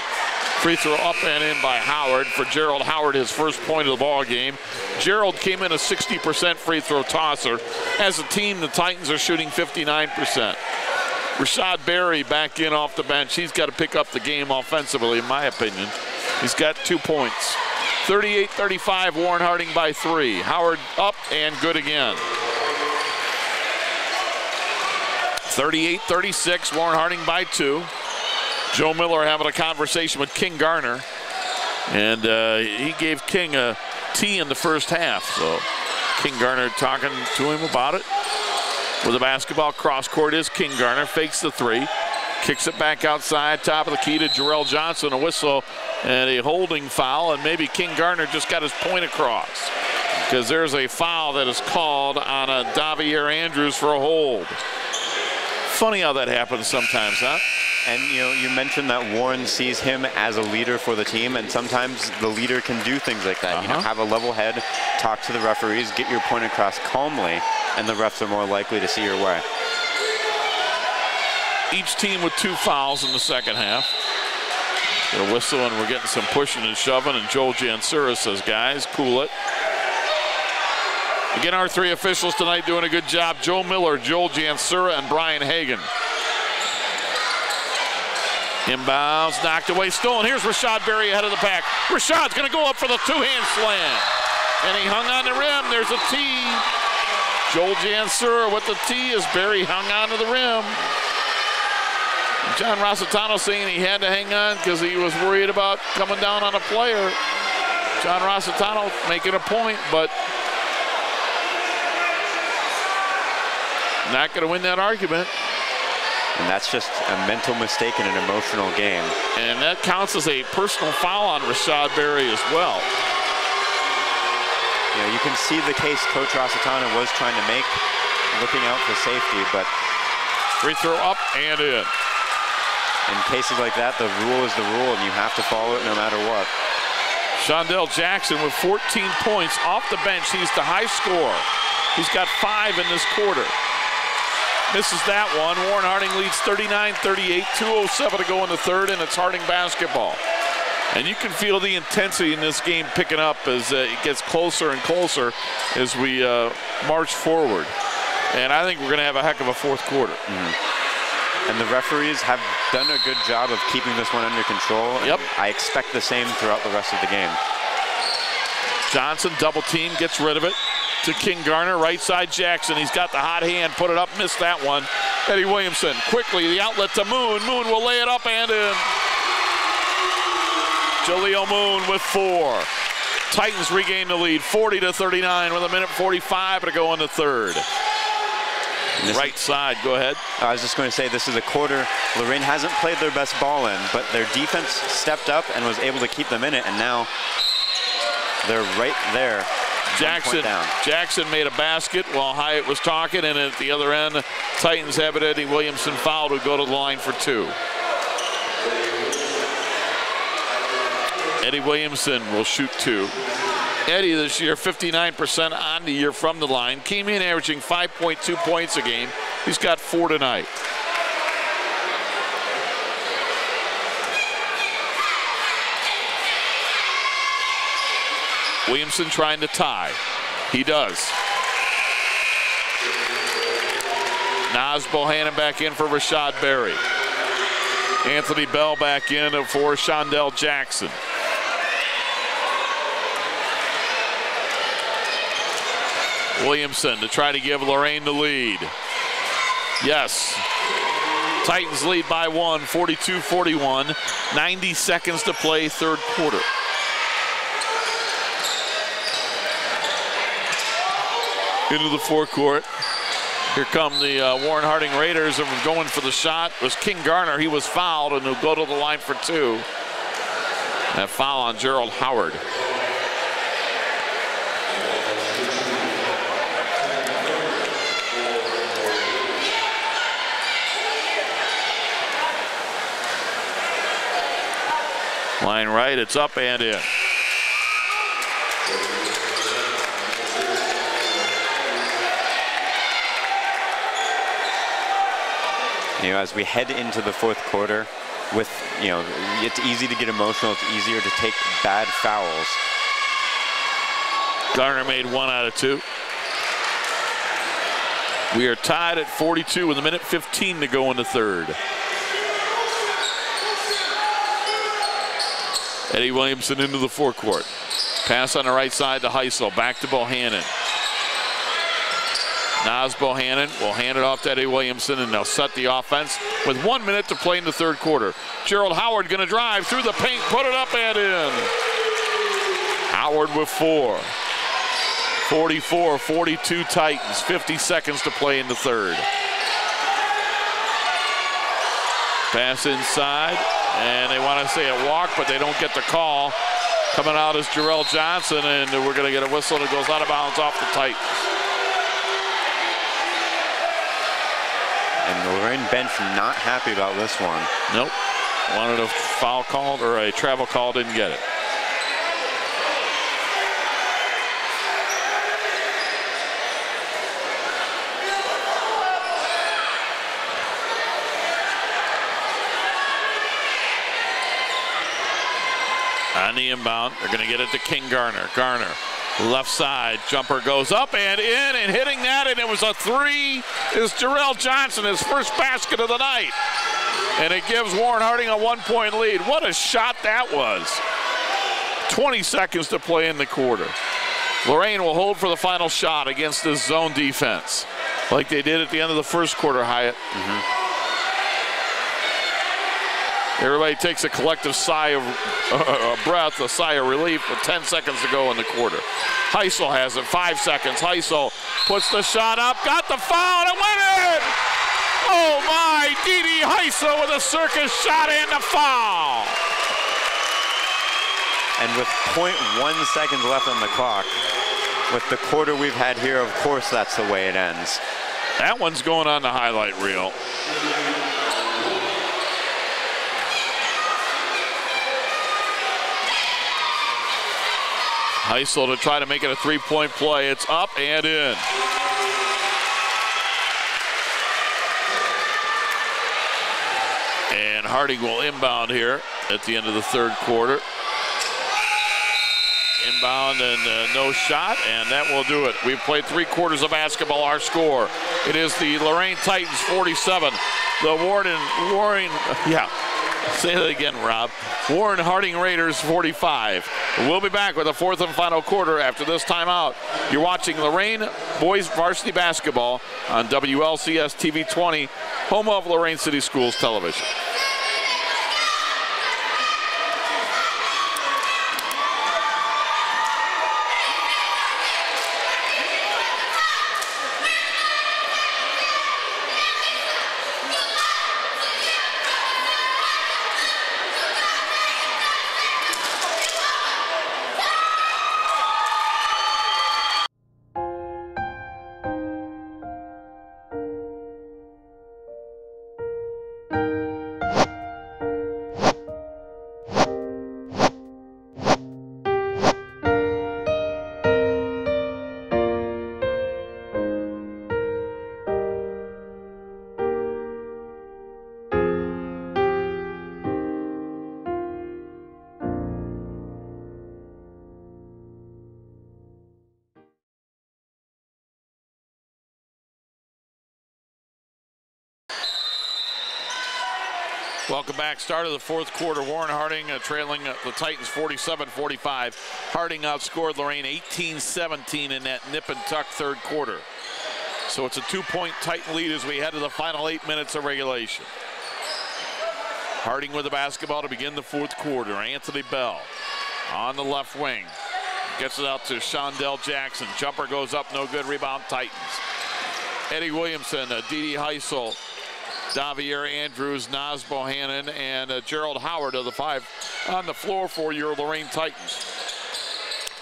Free throw up and in by Howard. For Gerald Howard, his first point of the ball game. Gerald came in a 60% free throw tosser. As a team, the Titans are shooting 59%. Rashad Berry back in off the bench. He's got to pick up the game offensively, in my opinion. He's got 2 points. 38-35, Warren Harding by 3. Howard up and good again. 38-36, Warren Harding by 2. Joe Miller having a conversation with King Garner. And he gave King a T in the first half. So King Garner talking to him about it. With the basketball, cross court is King Garner. Fakes the 3. Kicks it back outside. Top of the key to Jarrell Johnson. A whistle and a holding foul. And maybe King Garner just got his point across. Because there's a foul that is called on a Davier Andrews for a hold. Funny how that happens sometimes, huh? And you mentioned that Warren sees him as a leader for the team, and sometimes the leader can do things like that. Have a level head, talk to the referees, get your point across calmly, and the refs are more likely to see your way. Each team with 2 fouls in the second half. Get a whistle, and we're getting some pushing and shoving, and Joel Jansura says, guys, cool it. Again, our 3 officials tonight doing a good job. Joe Miller, Joel Jansura, and Brian Hagan. Inbounds, knocked away, stolen. Here's Rashad Berry ahead of the pack. Rashad's going to go up for the 2-hand slam. And he hung on the rim. There's a T. Joel Jansura with the T as Berry hung on to the rim. John Rossitano saying he had to hang on because he was worried about coming down on a player. John Rossitano making a point, but not going to win that argument. And that's just a mental mistake in an emotional game. And that counts as a personal foul on Rashad Berry as well. You can see the case Coach Rossitano was trying to make, looking out for safety, but free throw up and in. In cases like that, the rule is the rule, and you have to follow it no matter what. Shondell Jackson with 14 points off the bench. He's the high scorer. He's got 5 in this quarter. Misses that one. Warren Harding leads 39-38, 2:07 to go in the third, and it's Harding basketball. And you can feel the intensity in this game picking up as it gets closer and closer as we march forward. And I think we're going to have a heck of a fourth quarter. And the referees have done a good job of keeping this one under control. Yep. I expect the same throughout the rest of the game. Johnson double team, gets rid of it. To King Garner, right side Jackson. He's got the hot hand, put it up, missed that one. Eddie Williamson, quickly the outlet to Moon. Moon will lay it up and in. Jaleel Moon with 4. Titans regain the lead, 40-39 with 1:45 to go in the third. Right side, go ahead. I was just going to say, this is a quarter Lorain hasn't played their best ball in, but their defense stepped up and was able to keep them in it, and now they're right there. Jackson made a basket while Hyatt was talking, and at the other end, Titans have it. Eddie Williamson fouled, would go to the line for 2. Eddie Williamson will shoot 2. Eddie this year, 59% on the year from the line. Came in averaging 5.2 points a game. He's got 4 tonight. Williamson trying to tie. He does. Naz Bohannon back in for Rashad Berry. Anthony Bell back in for Shondell Jackson. Williamson to try to give Lorain the lead. Yes. Titans lead by 1, 42-41. 90 seconds to play, third quarter. Into the forecourt. Here come the Warren Harding Raiders, and going for the shot was King Garner. He was fouled, and he'll go to the line for 2. That foul on Gerald Howard. Line right, it's up and in. You know, as we head into the fourth quarter, with, you know, it's easy to get emotional. It's easier to take bad fouls. Garner made 1 out of 2. We are tied at 42 with a minute 15 to go in the third. Eddie Williamson into the forecourt. Pass on the right side to Heisel. Back to Bohannon. Naz Bohannon will hand it off to Eddie Williamson, and they'll set the offense with 1 minute to play in the third quarter. Gerald Howard going to drive through the paint, put it up and in. Howard with 4. 44-42 Titans, 50 seconds to play in the third. Pass inside, and they want to say a walk, but they don't get the call. Coming out is Jarrell Johnson, and we're going to get a whistle that goes out of bounds off the Titans. And the Lorain bench not happy about this one. Nope. Wanted a foul called or a travel call, didn't get it. On the inbound, they're going to get it to King Garner. Garner, left side, jumper goes up and in, and hitting that, and it was a 3 is Jarrell Johnson, his first basket of the night. And it gives Warren Harding a 1-point lead. What a shot that was. 20 seconds to play in the quarter. Lorain will hold for the final shot against this zone defense, like they did at the end of the first quarter, Hyatt. Everybody takes a collective sigh of breath, a sigh of relief with 10 seconds to go in the quarter. Heisel has it, 5 seconds. Heisel puts the shot up, got the foul, and it went in! Oh my, D.D. Heisel with a circus shot and a foul! And with 0.1 seconds left on the clock, with the quarter we've had here, of course that's the way it ends. That one's going on the highlight reel. Heisel to try to make it a 3-point play. It's up and in. And Harding will inbound here at the end of the third quarter. Inbound and no shot, and that will do it. We've played 3 quarters of basketball. Our score, it is the Lorain Titans 47. The Warren, say that again, Rob. Warren Harding Raiders 45. We'll be back with the 4th and final quarter after this timeout. You're watching Lorain Boys Varsity Basketball on WLCS TV 20, home of Lorain City Schools Television. Welcome back. Start of the 4th quarter. Warren Harding trailing the Titans 47-45. Harding outscored Lorain 18-17 in that nip and tuck third quarter. So it's a 2-point Titan lead as we head to the final 8 minutes of regulation. Harding with the basketball to begin the 4th quarter. Anthony Bell on the left wing. Gets it out to Shondell Jackson. Jumper goes up, no good. Rebound Titans. Eddie Williamson, D.D. Heisel, Davier Andrews, Naz Bohannon, and Gerald Howard of the 5 on the floor for your Lorain Titans.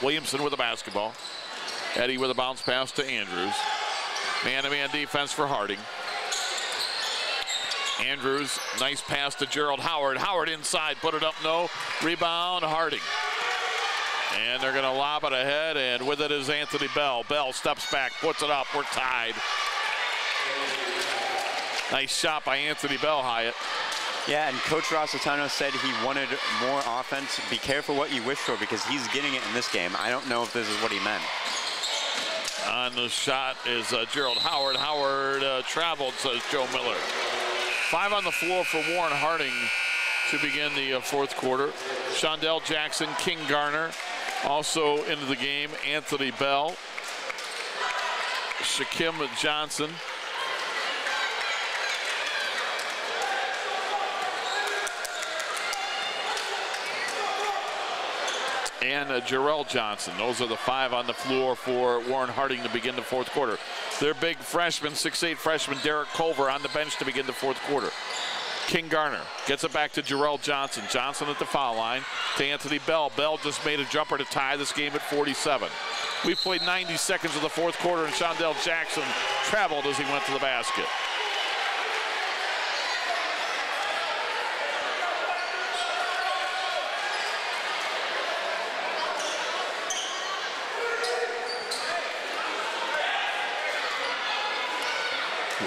Williamson with the basketball. Eddie with a bounce pass to Andrews. Man-to-man defense for Harding. Andrews, nice pass to Gerald Howard. Howard inside, put it up, no. Rebound, Harding. And they're going to lob it ahead, and with it is Anthony Bell. Bell steps back, puts it up, we're tied. Nice shot by Anthony Bell, Hyatt. Yeah, and Coach Rossitano said he wanted more offense. Be careful what you wish for because he's getting it in this game. I don't know if this is what he meant. On the shot is Gerald Howard. Howard traveled, says Joe Miller. 5 on the floor for Warren Harding to begin the fourth quarter. Shondell Jackson, King Garner, also into the game. Anthony Bell, Shaquem Johnson. And Jarrell Johnson. Those are the 5 on the floor for Warren Harding to begin the fourth quarter. Their big freshman, 6'8" freshman Derek Culver on the bench to begin the fourth quarter. King Garner gets it back to Jarrell Johnson. Johnson at the foul line to Anthony Bell. Bell just made a jumper to tie this game at 47. We played 90 seconds of the fourth quarter, and Shondell Jackson traveled as he went to the basket.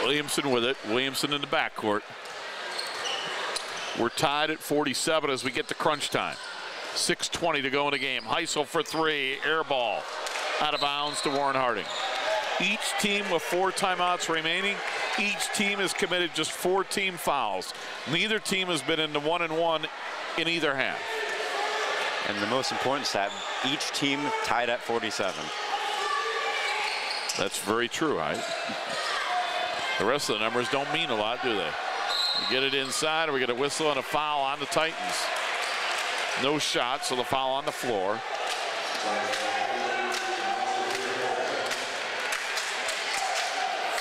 Williamson with it. Williamson in the backcourt. We're tied at 47 as we get to crunch time. 6:20 to go in the game. Heisel for 3. Air ball. Out of bounds to Warren Harding. Each team with 4 timeouts remaining. Each team has committed just 4 team fouls. Neither team has been in the 1-and-1 in either half. And the most important stat, each team tied at 47. That's very true, right? The rest of the numbers don't mean a lot, do they? We get it inside, we get a whistle and a foul on the Titans. No shot, so the foul on the floor.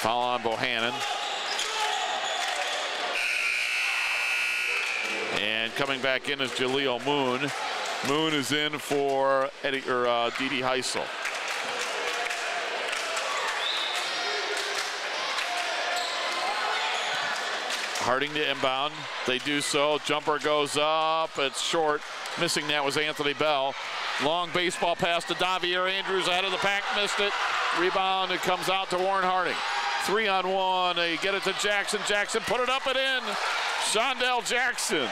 Foul on Bohannon. And coming back in is Jaleel Moon. Moon is in for Dede Heisel. Harding to inbound. They do so. Jumper goes up. It's short. Missing that was Anthony Bell. Long baseball pass to Davier Andrews ahead of the pack. Missed it. Rebound. It comes out to Warren Harding. 3-on-1. They get it to Jackson. Jackson put it up and in. Shondell Jackson.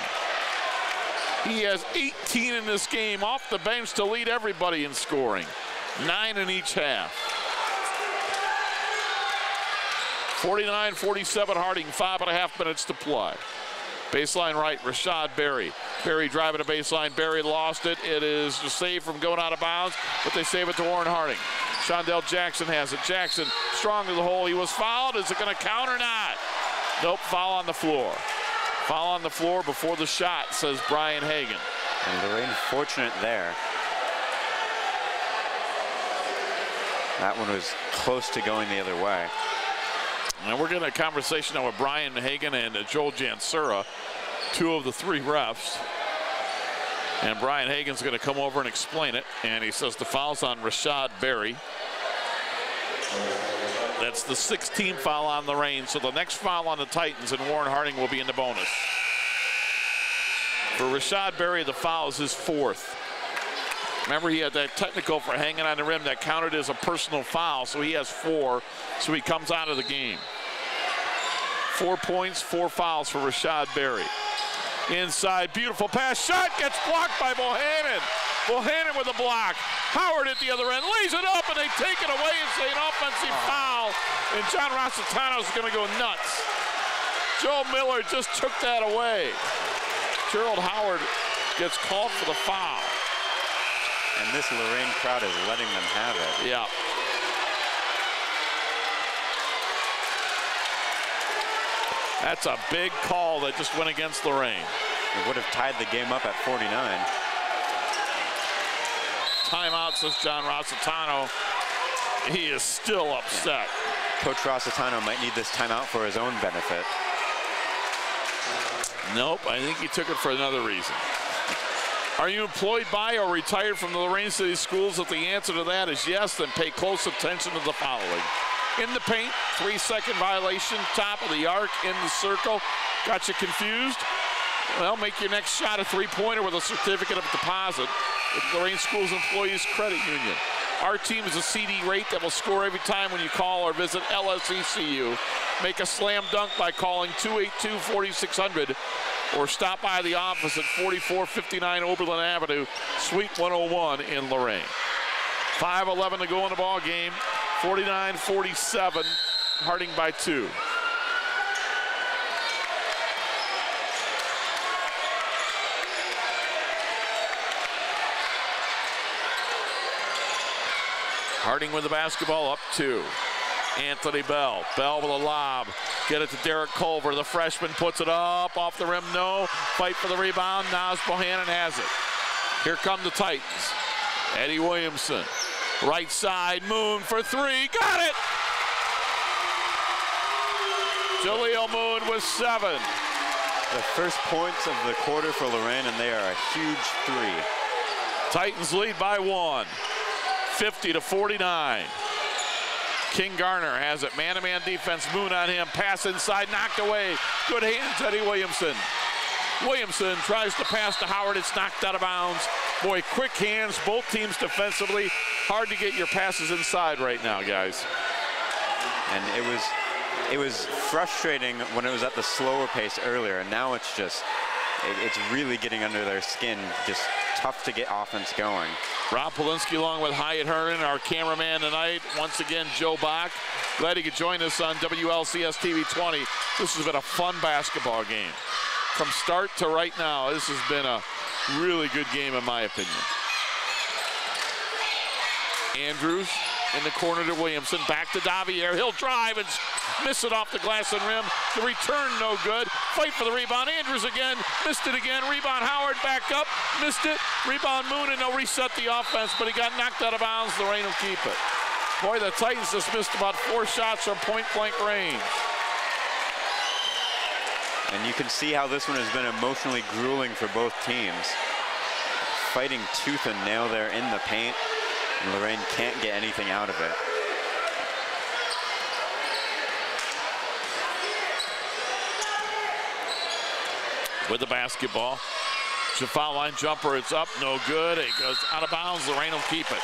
He has 18 in this game off the bench to lead everybody in scoring. 9 in each half. 49-47 Harding, 5.5 minutes to play. Baseline right, Rashad Berry. Berry driving to baseline. Berry lost it. It is saved from going out of bounds, but they save it to Warren Harding. Shondell Jackson has it. Jackson strong to the hole. He was fouled. Is it going to count or not? Nope, foul on the floor. Foul on the floor before the shot, says Brian Hagan. And Lorain fortunate there. That one was close to going the other way. And we're getting a conversation now with Brian Hagan and Joel Jansura, 2 of the 3 refs. And Brian Hagan's going to come over and explain it. And he says the foul's on Rashad Berry. That's the 16th foul on Lorain. So the next foul on the Titans and Warren Harding will be in the bonus. For Rashad Berry, the foul is his 4th. Remember, he had that technical for hanging on the rim that counted as a personal foul, so he has 4, so he comes out of the game. 4 points, 4 fouls for Rashad Berry. Inside, beautiful pass, shot gets blocked by Bohannon. Bohannon with a block. Howard at the other end, lays it up, and they take it away and say an offensive foul, and John Rossitano's going to go nuts. Joe Miller just took that away. Gerald Howard gets called for the foul. And this Lorain crowd is letting them have it. Yeah. That's a big call that just went against Lorain. It would have tied the game up at 49. Timeout, says John Rossitano. He is still upset. Coach Rossitano might need this timeout for his own benefit. Nope, I think he took it for another reason. Are you employed by or retired from the Lorain City Schools? If the answer to that is yes, then pay close attention to the following. In the paint, 3-second violation, top of the arc, in the circle. Got you confused? Well, make your next shot a 3-pointer with a certificate of deposit with Lorain Schools Employees Credit Union. Our team is a CD rate that will score every time when you call or visit LSECU make a slam dunk by calling 282-4600 or stop by the office at 4459 Oberlin Avenue, Suite 101 in Lorain. 5:11 to go in the ball game. 49-47, Harding by 2. Harding with the basketball, up 2. Anthony Bell. Bell with a lob. Get it to Derek Culver. The freshman puts it up, off the rim, no. Fight for the rebound. Nas Bohannon has it. Here come the Titans. Eddie Williamson. Right side, Moon for 3. Got it! Jaleel Moon with 7. The first points of the quarter for Lorain, and they are a huge 3. Titans lead by 1. 50-49. King Garner has it. Man-to-man defense. Moon on him. Pass inside. Knocked away. Good hands, Eddie Williamson. Williamson tries to pass to Howard. It's knocked out of bounds. Boy, quick hands. Both teams defensively. Hard to get your passes inside right now, guys. And it was frustrating when it was at the slower pace earlier, and now it's really getting under their skin. Just tough to get offense going. Rob Polinsky along with Hyatt Hernan, our cameraman tonight. Once again, Joe Bach. Glad he could join us on WLCS TV 20. This has been a fun basketball game. From start to right now, this has been a really good game in my opinion. Andrews in the corner to Williamson. Back to Davier. He'll drive and miss it off the glass and rim. The return no good. Fight for the rebound. Andrews again. Missed it again. Rebound Howard back up. Missed it. Rebound Moon, and they'll reset the offense, but he got knocked out of bounds. Lorain will keep it. Boy, the Titans just missed about 4 shots from point-blank range. And you can see how this one has been emotionally grueling for both teams. Fighting tooth and nail there in the paint, and Lorain can't get anything out of it. With the basketball. Foul line jumper, it's up, no good. It goes out of bounds. Lorain will keep it.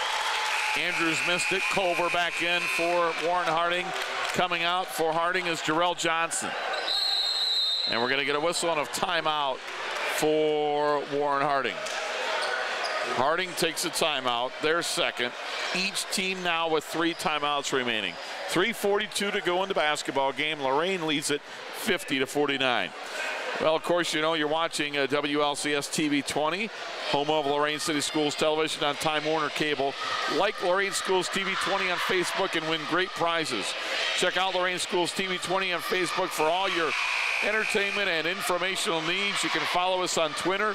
Andrews missed it. Culver back in for Warren Harding. Coming out for Harding is Jarrell Johnson. And we're going to get a whistle and a timeout for Warren Harding. Harding takes a timeout, their second. Each team now with 3 timeouts remaining. 3:42 to go in the basketball game. Lorain leads it 50-49. Well, of course, you know, you're watching WLCS TV 20, home of Lorain City Schools Television on Time Warner Cable. Like Lorain Schools TV 20 on Facebook and win great prizes. Check out Lorain Schools TV 20 on Facebook for all your entertainment and informational needs. You can follow us on Twitter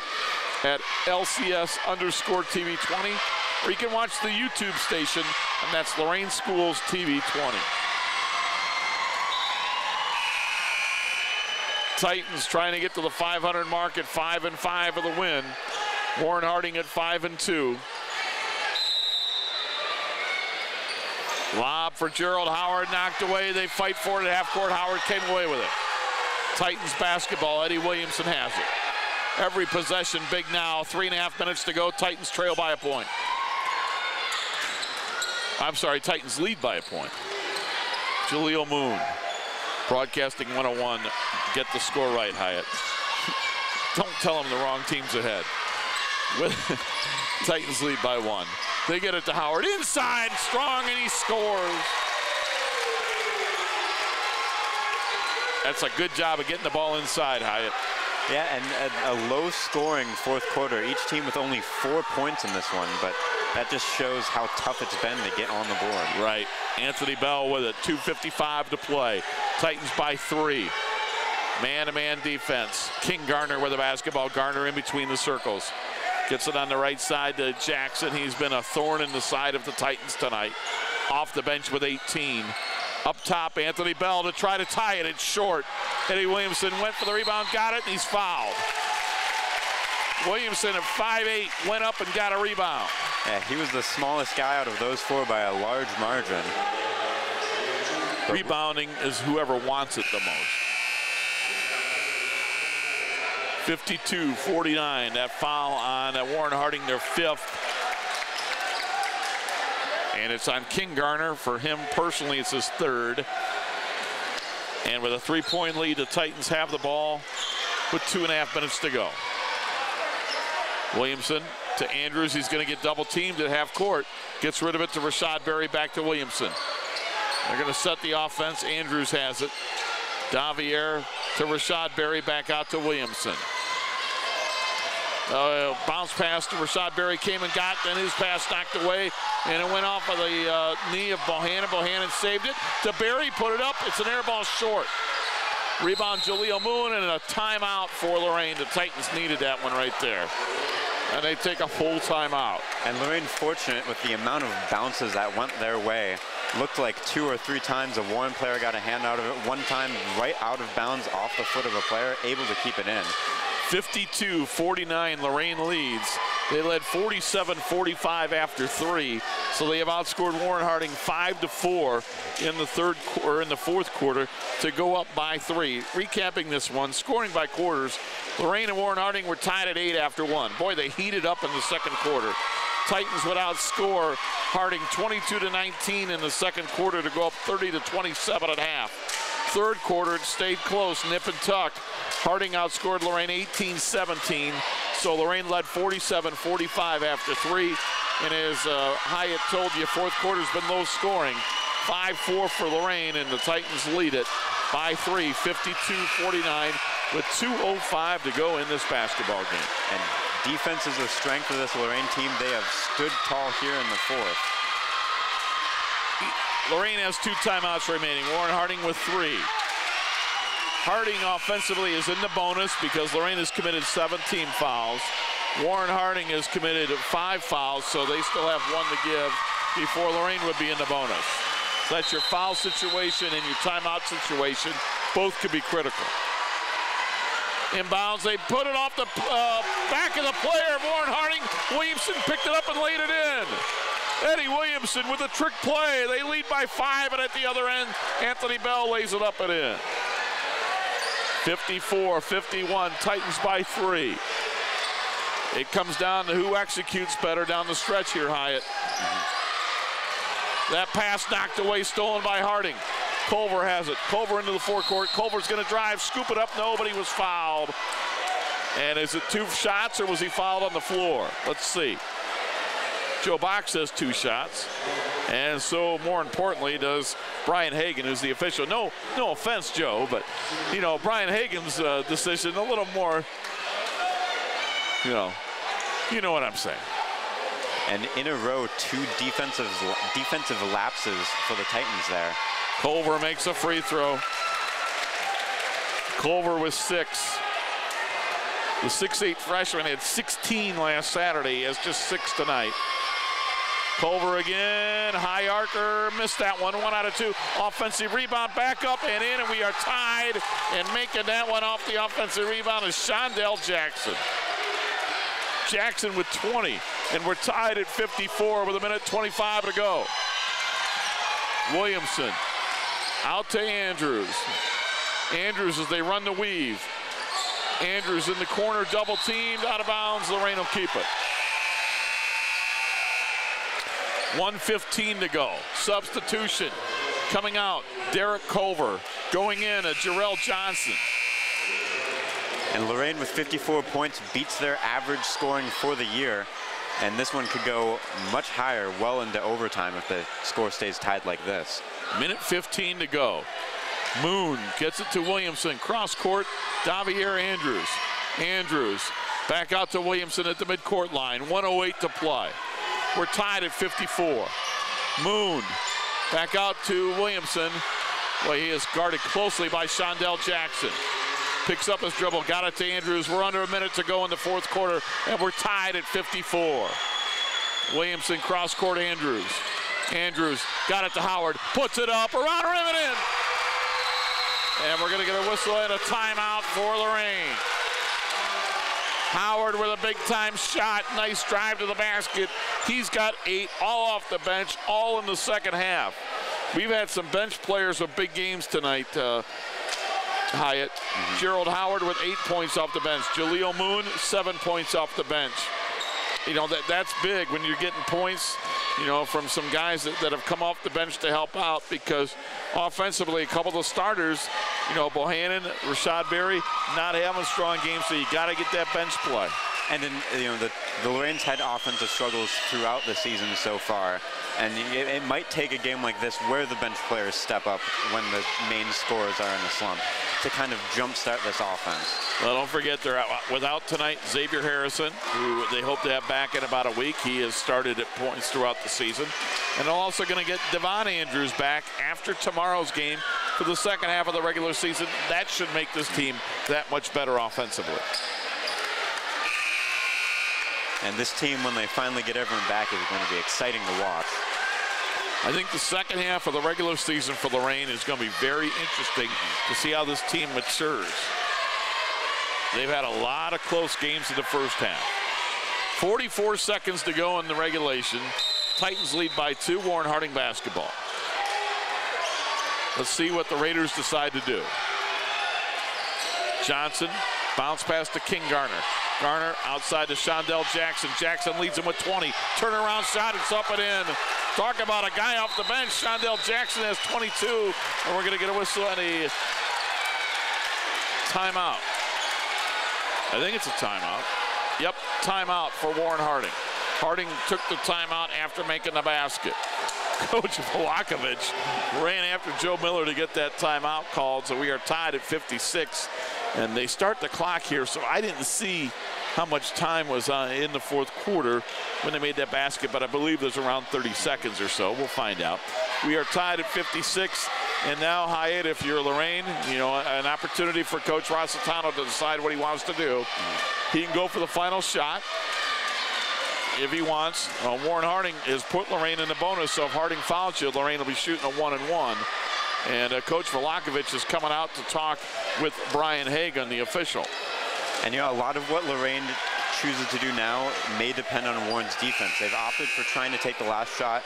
at LCS_TV 20, or you can watch the YouTube station, and that's Lorain Schools TV 20. Titans trying to get to the 500 mark at 5-5 for the win. Warren Harding at 5-2. Lob for Gerald Howard, knocked away. They fight for it at half court. Howard came away with it. Titans basketball. Eddie Williamson has it. Every possession big now. 3.5 minutes to go. Titans trail by a point. I'm sorry, Titans lead by a point. Jaleel Moon. Broadcasting 101. Get the score right, Hyatt. Don't tell them the wrong team's ahead. Titans lead by 1. They get it to Howard. Inside, strong, and he scores. That's a good job of getting the ball inside, Hyatt. Yeah, and a low-scoring fourth quarter. Each team with only 4 points in this one, but that just shows how tough it's been to get on the board. Right. Anthony Bell with it. 2:55 to play. Titans by 3. Man-to-man defense. King Garner with the basketball. Garner in between the circles. Gets it on the right side to Jackson. He's been a thorn in the side of the Titans tonight. Off the bench with 18. Up top, Anthony Bell to try to tie it. It's short. Eddie Williamson went for the rebound, got it, and he's fouled. Williamson at 5'8" went up and got a rebound. Yeah, he was the smallest guy out of those 4 by a large margin. Rebounding is whoever wants it the most. 52-49, that foul on Warren Harding, their 5th. And it's on King Garner. For him personally, it's his 3rd. And with a 3-point lead, the Titans have the ball with 2.5 minutes to go. Williamson to Andrews. He's going to get double teamed at half court. Gets rid of it to Rashad Berry, back to Williamson. They're going to set the offense. Andrews has it. Davier to Rashad Berry, back out to Williamson. Bounce pass to Rashad Berry, came and got, then his pass knocked away, and it went off of the knee of Bohannon. Bohannon saved it to Berry, put it up. It's an air ball short. Rebound Jaleel Moon, and a timeout for Lorain. The Titans needed that one right there. And they take a full timeout. And Lorain fortunate with the amount of bounces that went their way. Looked like 2 or 3 times a Warren player got a hand out of it. One time right out of bounds off the foot of a player, able to keep it in. 52-49, Lorain leads. They led 47-45 after 3, so they have outscored Warren Harding 5-4 in the fourth quarter to go up by 3. Recapping this one, scoring by quarters, Lorain and Warren Harding were tied at 8 after 1. Boy, they heated up in the second quarter. Titans would outscore Harding 22-19 in the second quarter to go up 30-27 at half. Third quarter, it stayed close, nip and tuck. Harding outscored Lorain 18-17, so Lorain led 47-45 after 3. And as Hyatt told you, fourth quarter's been low scoring. 5-4 for Lorain, and the Titans lead it by 3, 52-49, with 2:05 to go in this basketball game. And defense is the strength of this Lorain team. They have stood tall here in the fourth. Lorain has 2 timeouts remaining. Warren Harding with 3. Harding offensively is in the bonus because Lorain has committed 17 fouls. Warren Harding has committed 5 fouls, so they still have 1 to give before Lorain would be in the bonus. So that's your foul situation and your timeout situation. Both could be critical. Inbounds, they put it off the back of the player of Warren Harding. Williamson picked it up and laid it in. Eddie Williamson with a trick play. They lead by 5, and at the other end, Anthony Bell lays it up and in. 54-51, Titans by 3. It comes down to who executes better down the stretch here, Hyatt. That pass knocked away, stolen by Harding. Culver has it. Culver into the forecourt. Culver's going to drive, scoop it up. Nobody was fouled. And is it 2 shots, or was he fouled on the floor? Let's see. Joe Bach says 2 shots. And so, more importantly, does Brian Hagan, who's the official. No offense, Joe, but, you know, Brian Hagan's decision a little more, you know what I'm saying. And in a row, 2 defensive lapses for the Titans there. Culver makes a free throw. Culver with 6. The 6'8" freshman had 16 last Saturday. He has just 6 tonight. Culver again, high arcer, missed that one, 1 out of 2. Offensive rebound, back up and in, and we are tied. And making that one off the offensive rebound is Shondell Jackson. Jackson with 20, and we're tied at 54 with 1:25 to go. Williamson out to Andrews. Andrews as they run the weave. Andrews in the corner, double teamed, out of bounds. Lorain will keep it. 1:15 to go. Substitution coming out. Derek Culver going in, Jarrell Johnson. And Lorain with 54 points beats their average scoring for the year. And this one could go much higher, well into overtime if the score stays tied like this. 1:15 to go. Moon gets it to Williamson. Cross court, Davier Andrews. Andrews back out to Williamson at the midcourt line. 1:08 to play. We're tied at 54. Moon back out to Williamson. Well, he is guarded closely by Shondell Jackson. Picks up his dribble, got it to Andrews. We're under 1 minute to go in the fourth quarter, and we're tied at 54. Williamson cross court, Andrews. Andrews got it to Howard, puts it up, around rim and in. And we're gonna get a whistle and a timeout for Lorain. Howard with a big time shot, nice drive to the basket. He's got 8, all off the bench, all in the second half. We've had some bench players with big games tonight, Hyatt. Gerald Howard with 8 points off the bench. Jaleel Moon, 7 points off the bench. You know, that's big when you're getting points you know, from some guys that have come off the bench to help out, because offensively, a couple of the starters, you know, Bohannon, Rashad Berry, not having a strong game, so you got to get that bench play. And then, you know, the Lorain's had offensive struggles throughout the season so far, and it might take a game like this where the bench players step up when the main scorers are in a slump to kind of jumpstart this offense. Well, don't forget they're without tonight Xavier Harrison, who they hope to have back in about a week. He has started at points throughout the season. And they're also going to get Devon Andrews back after tomorrow's game for the second half of the regular season. That should make this team that much better offensively. And this team, when they finally get everyone back, is going to be exciting to watch. I think the second half of the regular season for Lorain is going to be very interesting to see how this team matures. They've had a lot of close games in the first half. 44 seconds to go in the regulation. Titans lead by 2, Warren Harding basketball. Let's see what the Raiders decide to do. Johnson, bounce pass to King Garner. Garner outside to Shondell Jackson. Jackson leads him with 20. Turnaround shot, it's up and in. Talk about a guy off the bench. Shondell Jackson has 22, and we're going to get a whistle and a timeout. I think it's a timeout. Yep, timeout for Warren Harding. Harding took the timeout after making the basket. Coach Vlahovic ran after Joe Miller to get that timeout called, so we are tied at 56. And they start the clock here, so I didn't see how much time was in the fourth quarter when they made that basket, but I believe there's around 30 seconds or so. We'll find out. We are tied at 56, and now, Hyatt, if you're Lorain, you know, an opportunity for Coach Rossitano to decide what he wants to do. He can go for the final shot if he wants. Warren Harding has put Lorain in the bonus, so if Harding fouls you, Lorain will be shooting a 1-and-1. And Coach Vlahovic is coming out to talk with Brian Hagan, the official. And, you know, a lot of what Lorain chooses to do now may depend on Warren's defense. They've opted for trying to take the last shot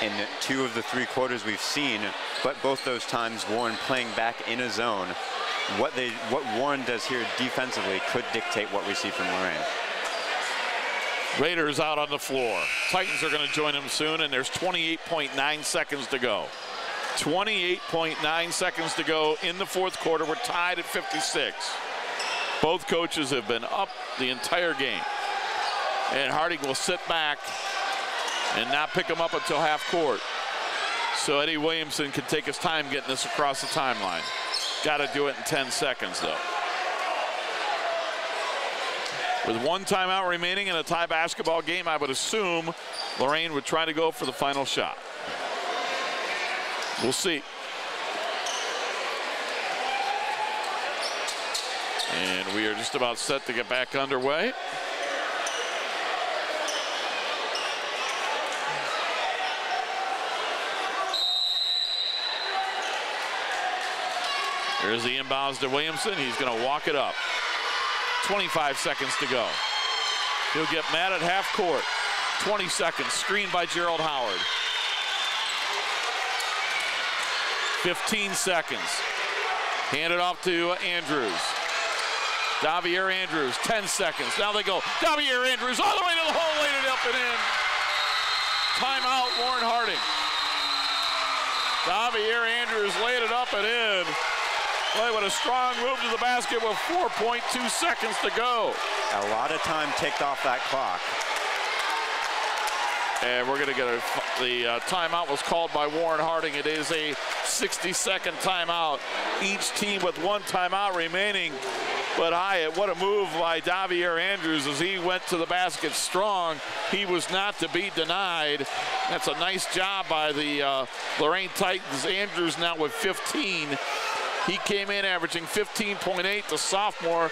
in 2 of the 3 quarters we've seen, but both those times Warren playing back in a zone. What Warren does here defensively could dictate what we see from Lorain. Raiders out on the floor. Titans are going to join them soon, and there's 28.9 seconds to go. 28.9 seconds to go in the fourth quarter. We're tied at 56. Both coaches have been up the entire game. And Harding will sit back and not pick him up until half court. So Eddie Williamson can take his time getting this across the timeline. Got to do it in 10 seconds, though. With 1 timeout remaining in a tie basketball game, I would assume Lorain would try to go for the final shot. We'll see. And we are just about set to get back underway. There's the inbounds to Williamson. He's going to walk it up. 25 seconds to go. He'll get mad at half court. 20 seconds. Screened by Gerald Howard. 15 seconds. Hand it off to Andrews. Davier Andrews, 10 seconds. Now they go. Davier Andrews all the way to the hole, laid it up and in. Timeout, Warren Harding. Davier Andrews laid it up and in. Boy, what a strong move to the basket with 4.2 seconds to go. A lot of time ticked off that clock. And we're going to get the timeout was called by Warren Harding. It is a 60-second timeout. Each team with 1 timeout remaining. But Hyatt, what a move by Davier Andrews as he went to the basket strong. He was not to be denied. That's a nice job by the Lorain Titans. Andrews now with 15. He came in averaging 15.8, the sophomore,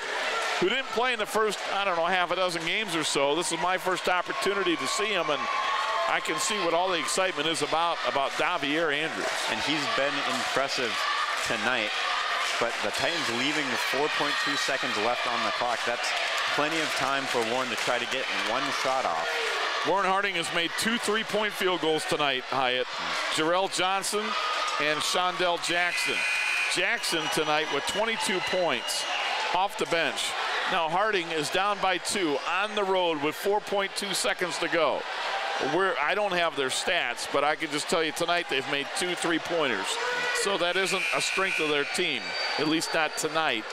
who didn't play in the first, I don't know, half a dozen games or so. This is my first opportunity to see him, and I can see what all the excitement is about Davier Andrews. And he's been impressive tonight, but the Titans leaving the 4.2 seconds left on the clock. That's plenty of time for Warren to try to get 1 shot off. Warren Harding has made 2 3-point field goals tonight, Hyatt. Jarrell Johnson and Shondell Jackson. Jackson tonight with 22 points off the bench. Now Harding is down by 2 on the road with 4.2 seconds to go. I don't have their stats, but I can just tell you tonight they've made 2 3-pointers. So that isn't a strength of their team, at least not tonight.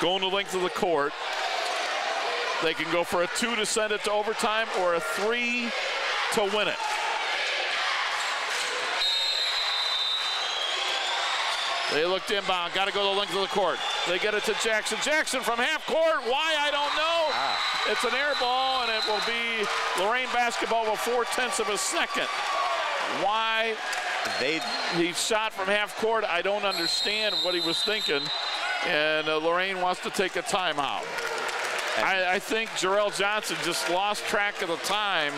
Going the length of the court. They can go for a 2 to send it to overtime or a 3 to win it. They looked inbound, got to go the length of the court. They get it to Jackson. Jackson from half court. Why, I don't know. It's an air ball, and it will be Lorain basketball with 4/10 of a second. Why he shot from half court, I don't understand what he was thinking. And Lorain wants to take a timeout. I think Jarrell Johnson just lost track of the time,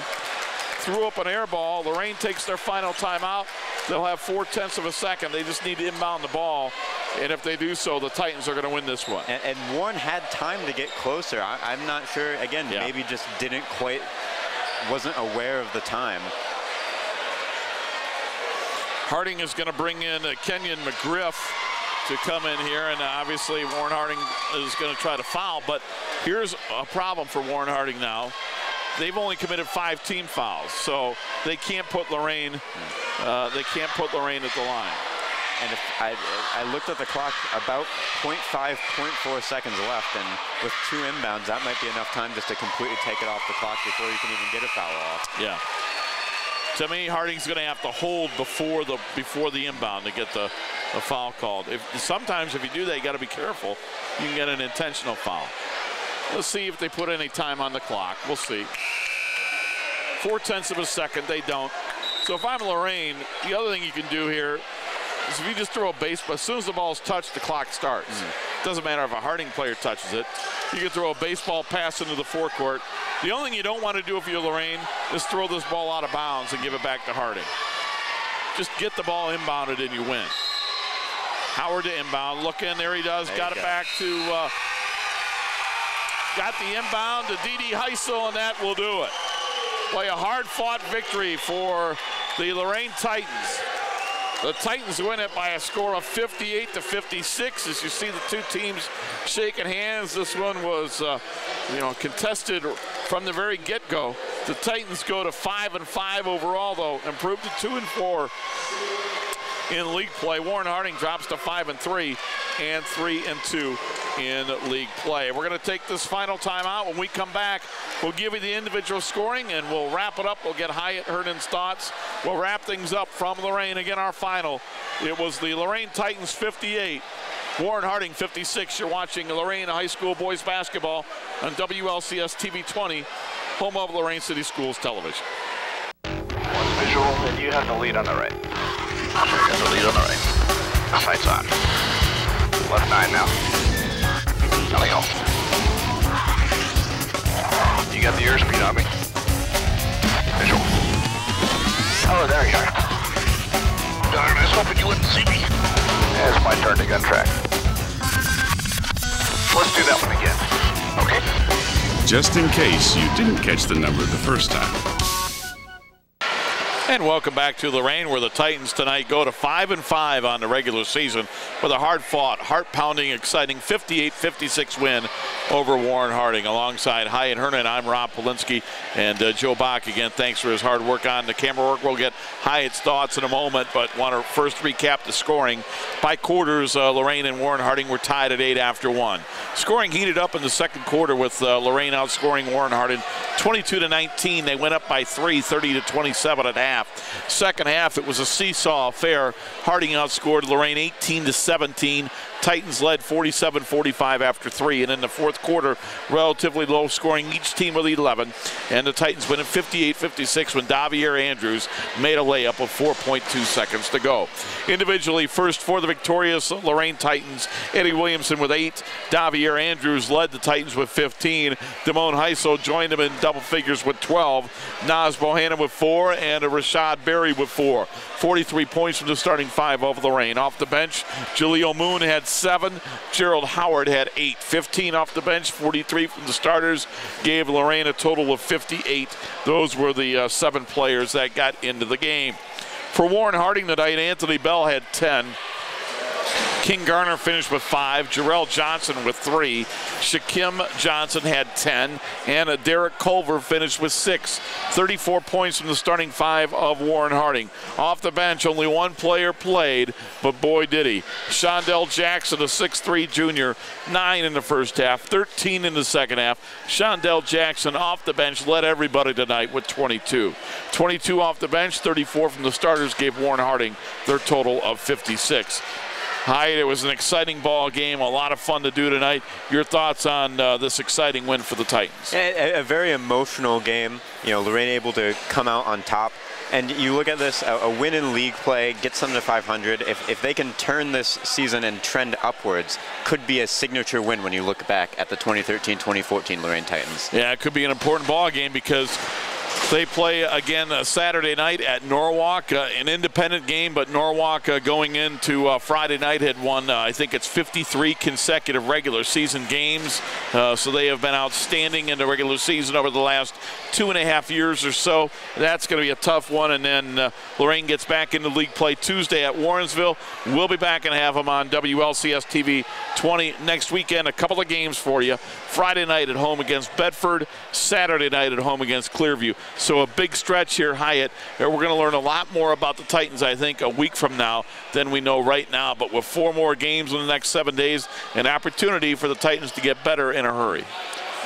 threw up an air ball. Lorain takes their final timeout. They'll have 4/10 of a second. They just need to inbound the ball. And if they do so, the Titans are going to win this one. And Warren had time to get closer. I'm not sure, again, maybe just wasn't aware of the time. Harding is going to bring in Kenyon McGriff to come in here, and obviously Warren Harding is going to try to foul, but here's a problem for Warren Harding now. They've only committed 5 team fouls, so they can't put Lorain at the line. And if I looked at the clock, about 0.5, 0.4 seconds left, and with 2 inbounds, that might be enough time just to completely take it off the clock before you can even get a foul off. Yeah. To me, Harding's going to have to hold before the inbound to get the foul called. Sometimes if you do that, you got to be careful. You can get an intentional foul. Let's see if they put any time on the clock. We'll see. 4/10 of a second. They don't. So if I'm Lorain, the other thing you can do here is if you just throw a baseball, as soon as the ball's touched, the clock starts. Doesn't matter if a Harding player touches it. You can throw a baseball pass into the forecourt. The only thing you don't want to do if you're Lorain is throw this ball out of bounds and give it back to Harding. Just get the ball inbounded and you win. Howard to inbound. Look in, there he does. Got it back to, got the inbound to D.D. Heisel, and that will do it. Play a hard-fought victory for the Lorain Titans. The Titans win it by a score of 58-56. As you see the 2 teams shaking hands, this one was, contested from the very get-go. The Titans go to 5-5 overall, though, improved to 2-4 in league play. Warren Harding drops to 5-3 and 3-2 in league play. We're going to take this final timeout. When we come back, we'll give you the individual scoring and we'll wrap it up. We'll get Hyatt Herndon's thoughts. We'll wrap things up from Lorain. Again, our final. It was the Lorain Titans 58, Warren Harding 56. You're watching Lorain High School boys basketball on WLCS TV 20, home of Lorain City Schools television. One visual, and you have the lead on the right. You have the lead on the right. Sights on. Left 9 now. Coming home. You got the airspeed on me. Visual. Oh, there you are. Darn, I was hoping you wouldn't see me. It's my turn to gun track. Let's do that one again. Okay. Just in case you didn't catch the number the first time. And welcome back to Lorain, where the Titans tonight go to 5-5 on the regular season with a hard-fought, heart-pounding, exciting 58-56 win over Warren Harding. Alongside Hyatt Herndon, I'm Rob Polinsky, and Joe Bach, again, thanks for his hard work on the camera work. We'll get Hyatt's thoughts in a moment, but want to first recap the scoring. By quarters, Lorain and Warren Harding were tied at 8 after 1. Scoring heated up in the second quarter with Lorain outscoring Warren Harding 22-19. They went up by 3, 30-27 at half. Second half, it was a seesaw affair. Harding outscored Lorain 18-17. Titans led 47-45 after 3. And in the fourth quarter, relatively low scoring, each team with 11. And the Titans win at 58-56 when Davier Andrews made a layup with 4.2 seconds to go. Individually, first for the victorious Lorain Titans, Eddie Williamson with 8. Davier Andrews led the Titans with 15. Damone Heisel joined him in double figures with 12. Naz Bohannon with 4 and Rashad Berry with 4. 43 points from the starting 5 of Lorain. Off the bench, Jaleel Moon had 7. Gerald Howard had 8. 15 off the bench, 43 from the starters, gave Lorain a total of 58. Those were the 7 players that got into the game. For Warren Harding tonight, Anthony Bell had 10. King Garner finished with 5. Jarrell Johnson with 3. Shaquem Johnson had 10. And Derek Culver finished with 6. 34 points from the starting 5 of Warren Harding. Off the bench, only one player played, but boy did he. Shondell Jackson, a 6'3 junior, 9 in the first half, 13 in the second half. Shondell Jackson off the bench led everybody tonight with 22. 22 off the bench, 34 from the starters gave Warren Harding their total of 56. Hyatt, it was an exciting ball game, a lot of fun to do tonight. Your thoughts on this exciting win for the Titans? A very emotional game. You know, Lorain able to come out on top. And you look at this, a win in league play, gets them to 500. If they can turn this season and trend upwards, could be a signature win when you look back at the 2013-2014 Lorain Titans. Yeah, it could be an important ball game because they play again Saturday night at Norwalk, an independent game, but Norwalk going into Friday night had won, I think it's 53 consecutive regular season games. So they have been outstanding in the regular season over the last 2.5 years or so. That's going to be a tough one. And then Lorain gets back into league play Tuesday at Warrensville. We'll be back and have them on WLCS TV 20 next weekend. A couple of games for you. Friday night at home against Bedford, Saturday night at home against Clearview. So a big stretch here, Hyatt. We're going to learn a lot more about the Titans, I think, a week from now than we know right now. But with 4 more games in the next 7 days, an opportunity for the Titans to get better in a hurry.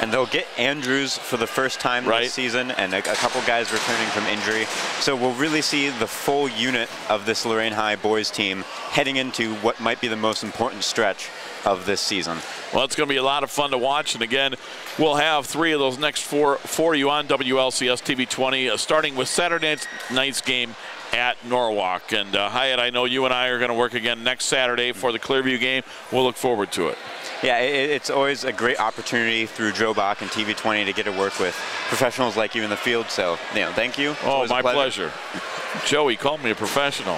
And they'll get Andrews for the first time this season, and a couple guys returning from injury. So we'll really see the full unit of this Lorain High boys team heading into what might be the most important stretch of this season. Well, it's going to be a lot of fun to watch. And again, we'll have 3 of those next 4 for you on WLCS TV 20, starting with Saturday night's game at Norwalk. And Hyatt, I know you and I are going to work again next Saturday for the Clearview game. We'll look forward to it. Yeah, it's always a great opportunity through Joe Bach and TV 20 to get to work with professionals like you in the field. So, you know, thank you. Oh, my pleasure. Joey called me a professional.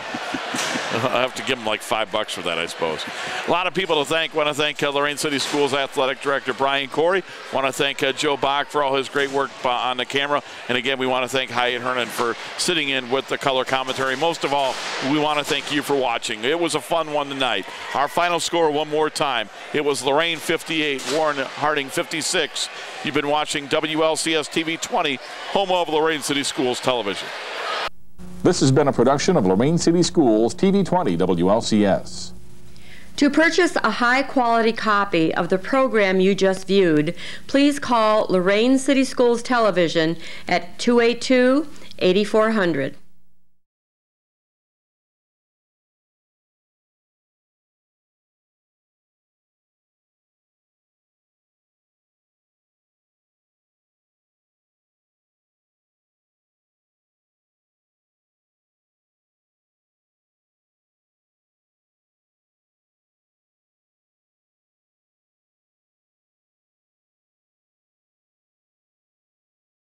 I have to give him like $5 for that, I suppose. A lot of people to thank. Want to thank Lorain City Schools Athletic Director Brian Corey. Want to thank Joe Bach for all his great work on the camera. And again, we want to thank Hyatt Hernan for sitting in with the color commentary. Most of all, we want to thank you for watching. It was a fun one tonight. Our final score one more time. It was Lorain 58, Warren Harding 56. You've been watching WLCS TV 20, home of Lorain City Schools Television. This has been a production of Lorain City Schools TV 20 WLCS. To purchase a high-quality copy of the program you just viewed, please call Lorain City Schools Television at 282-8400.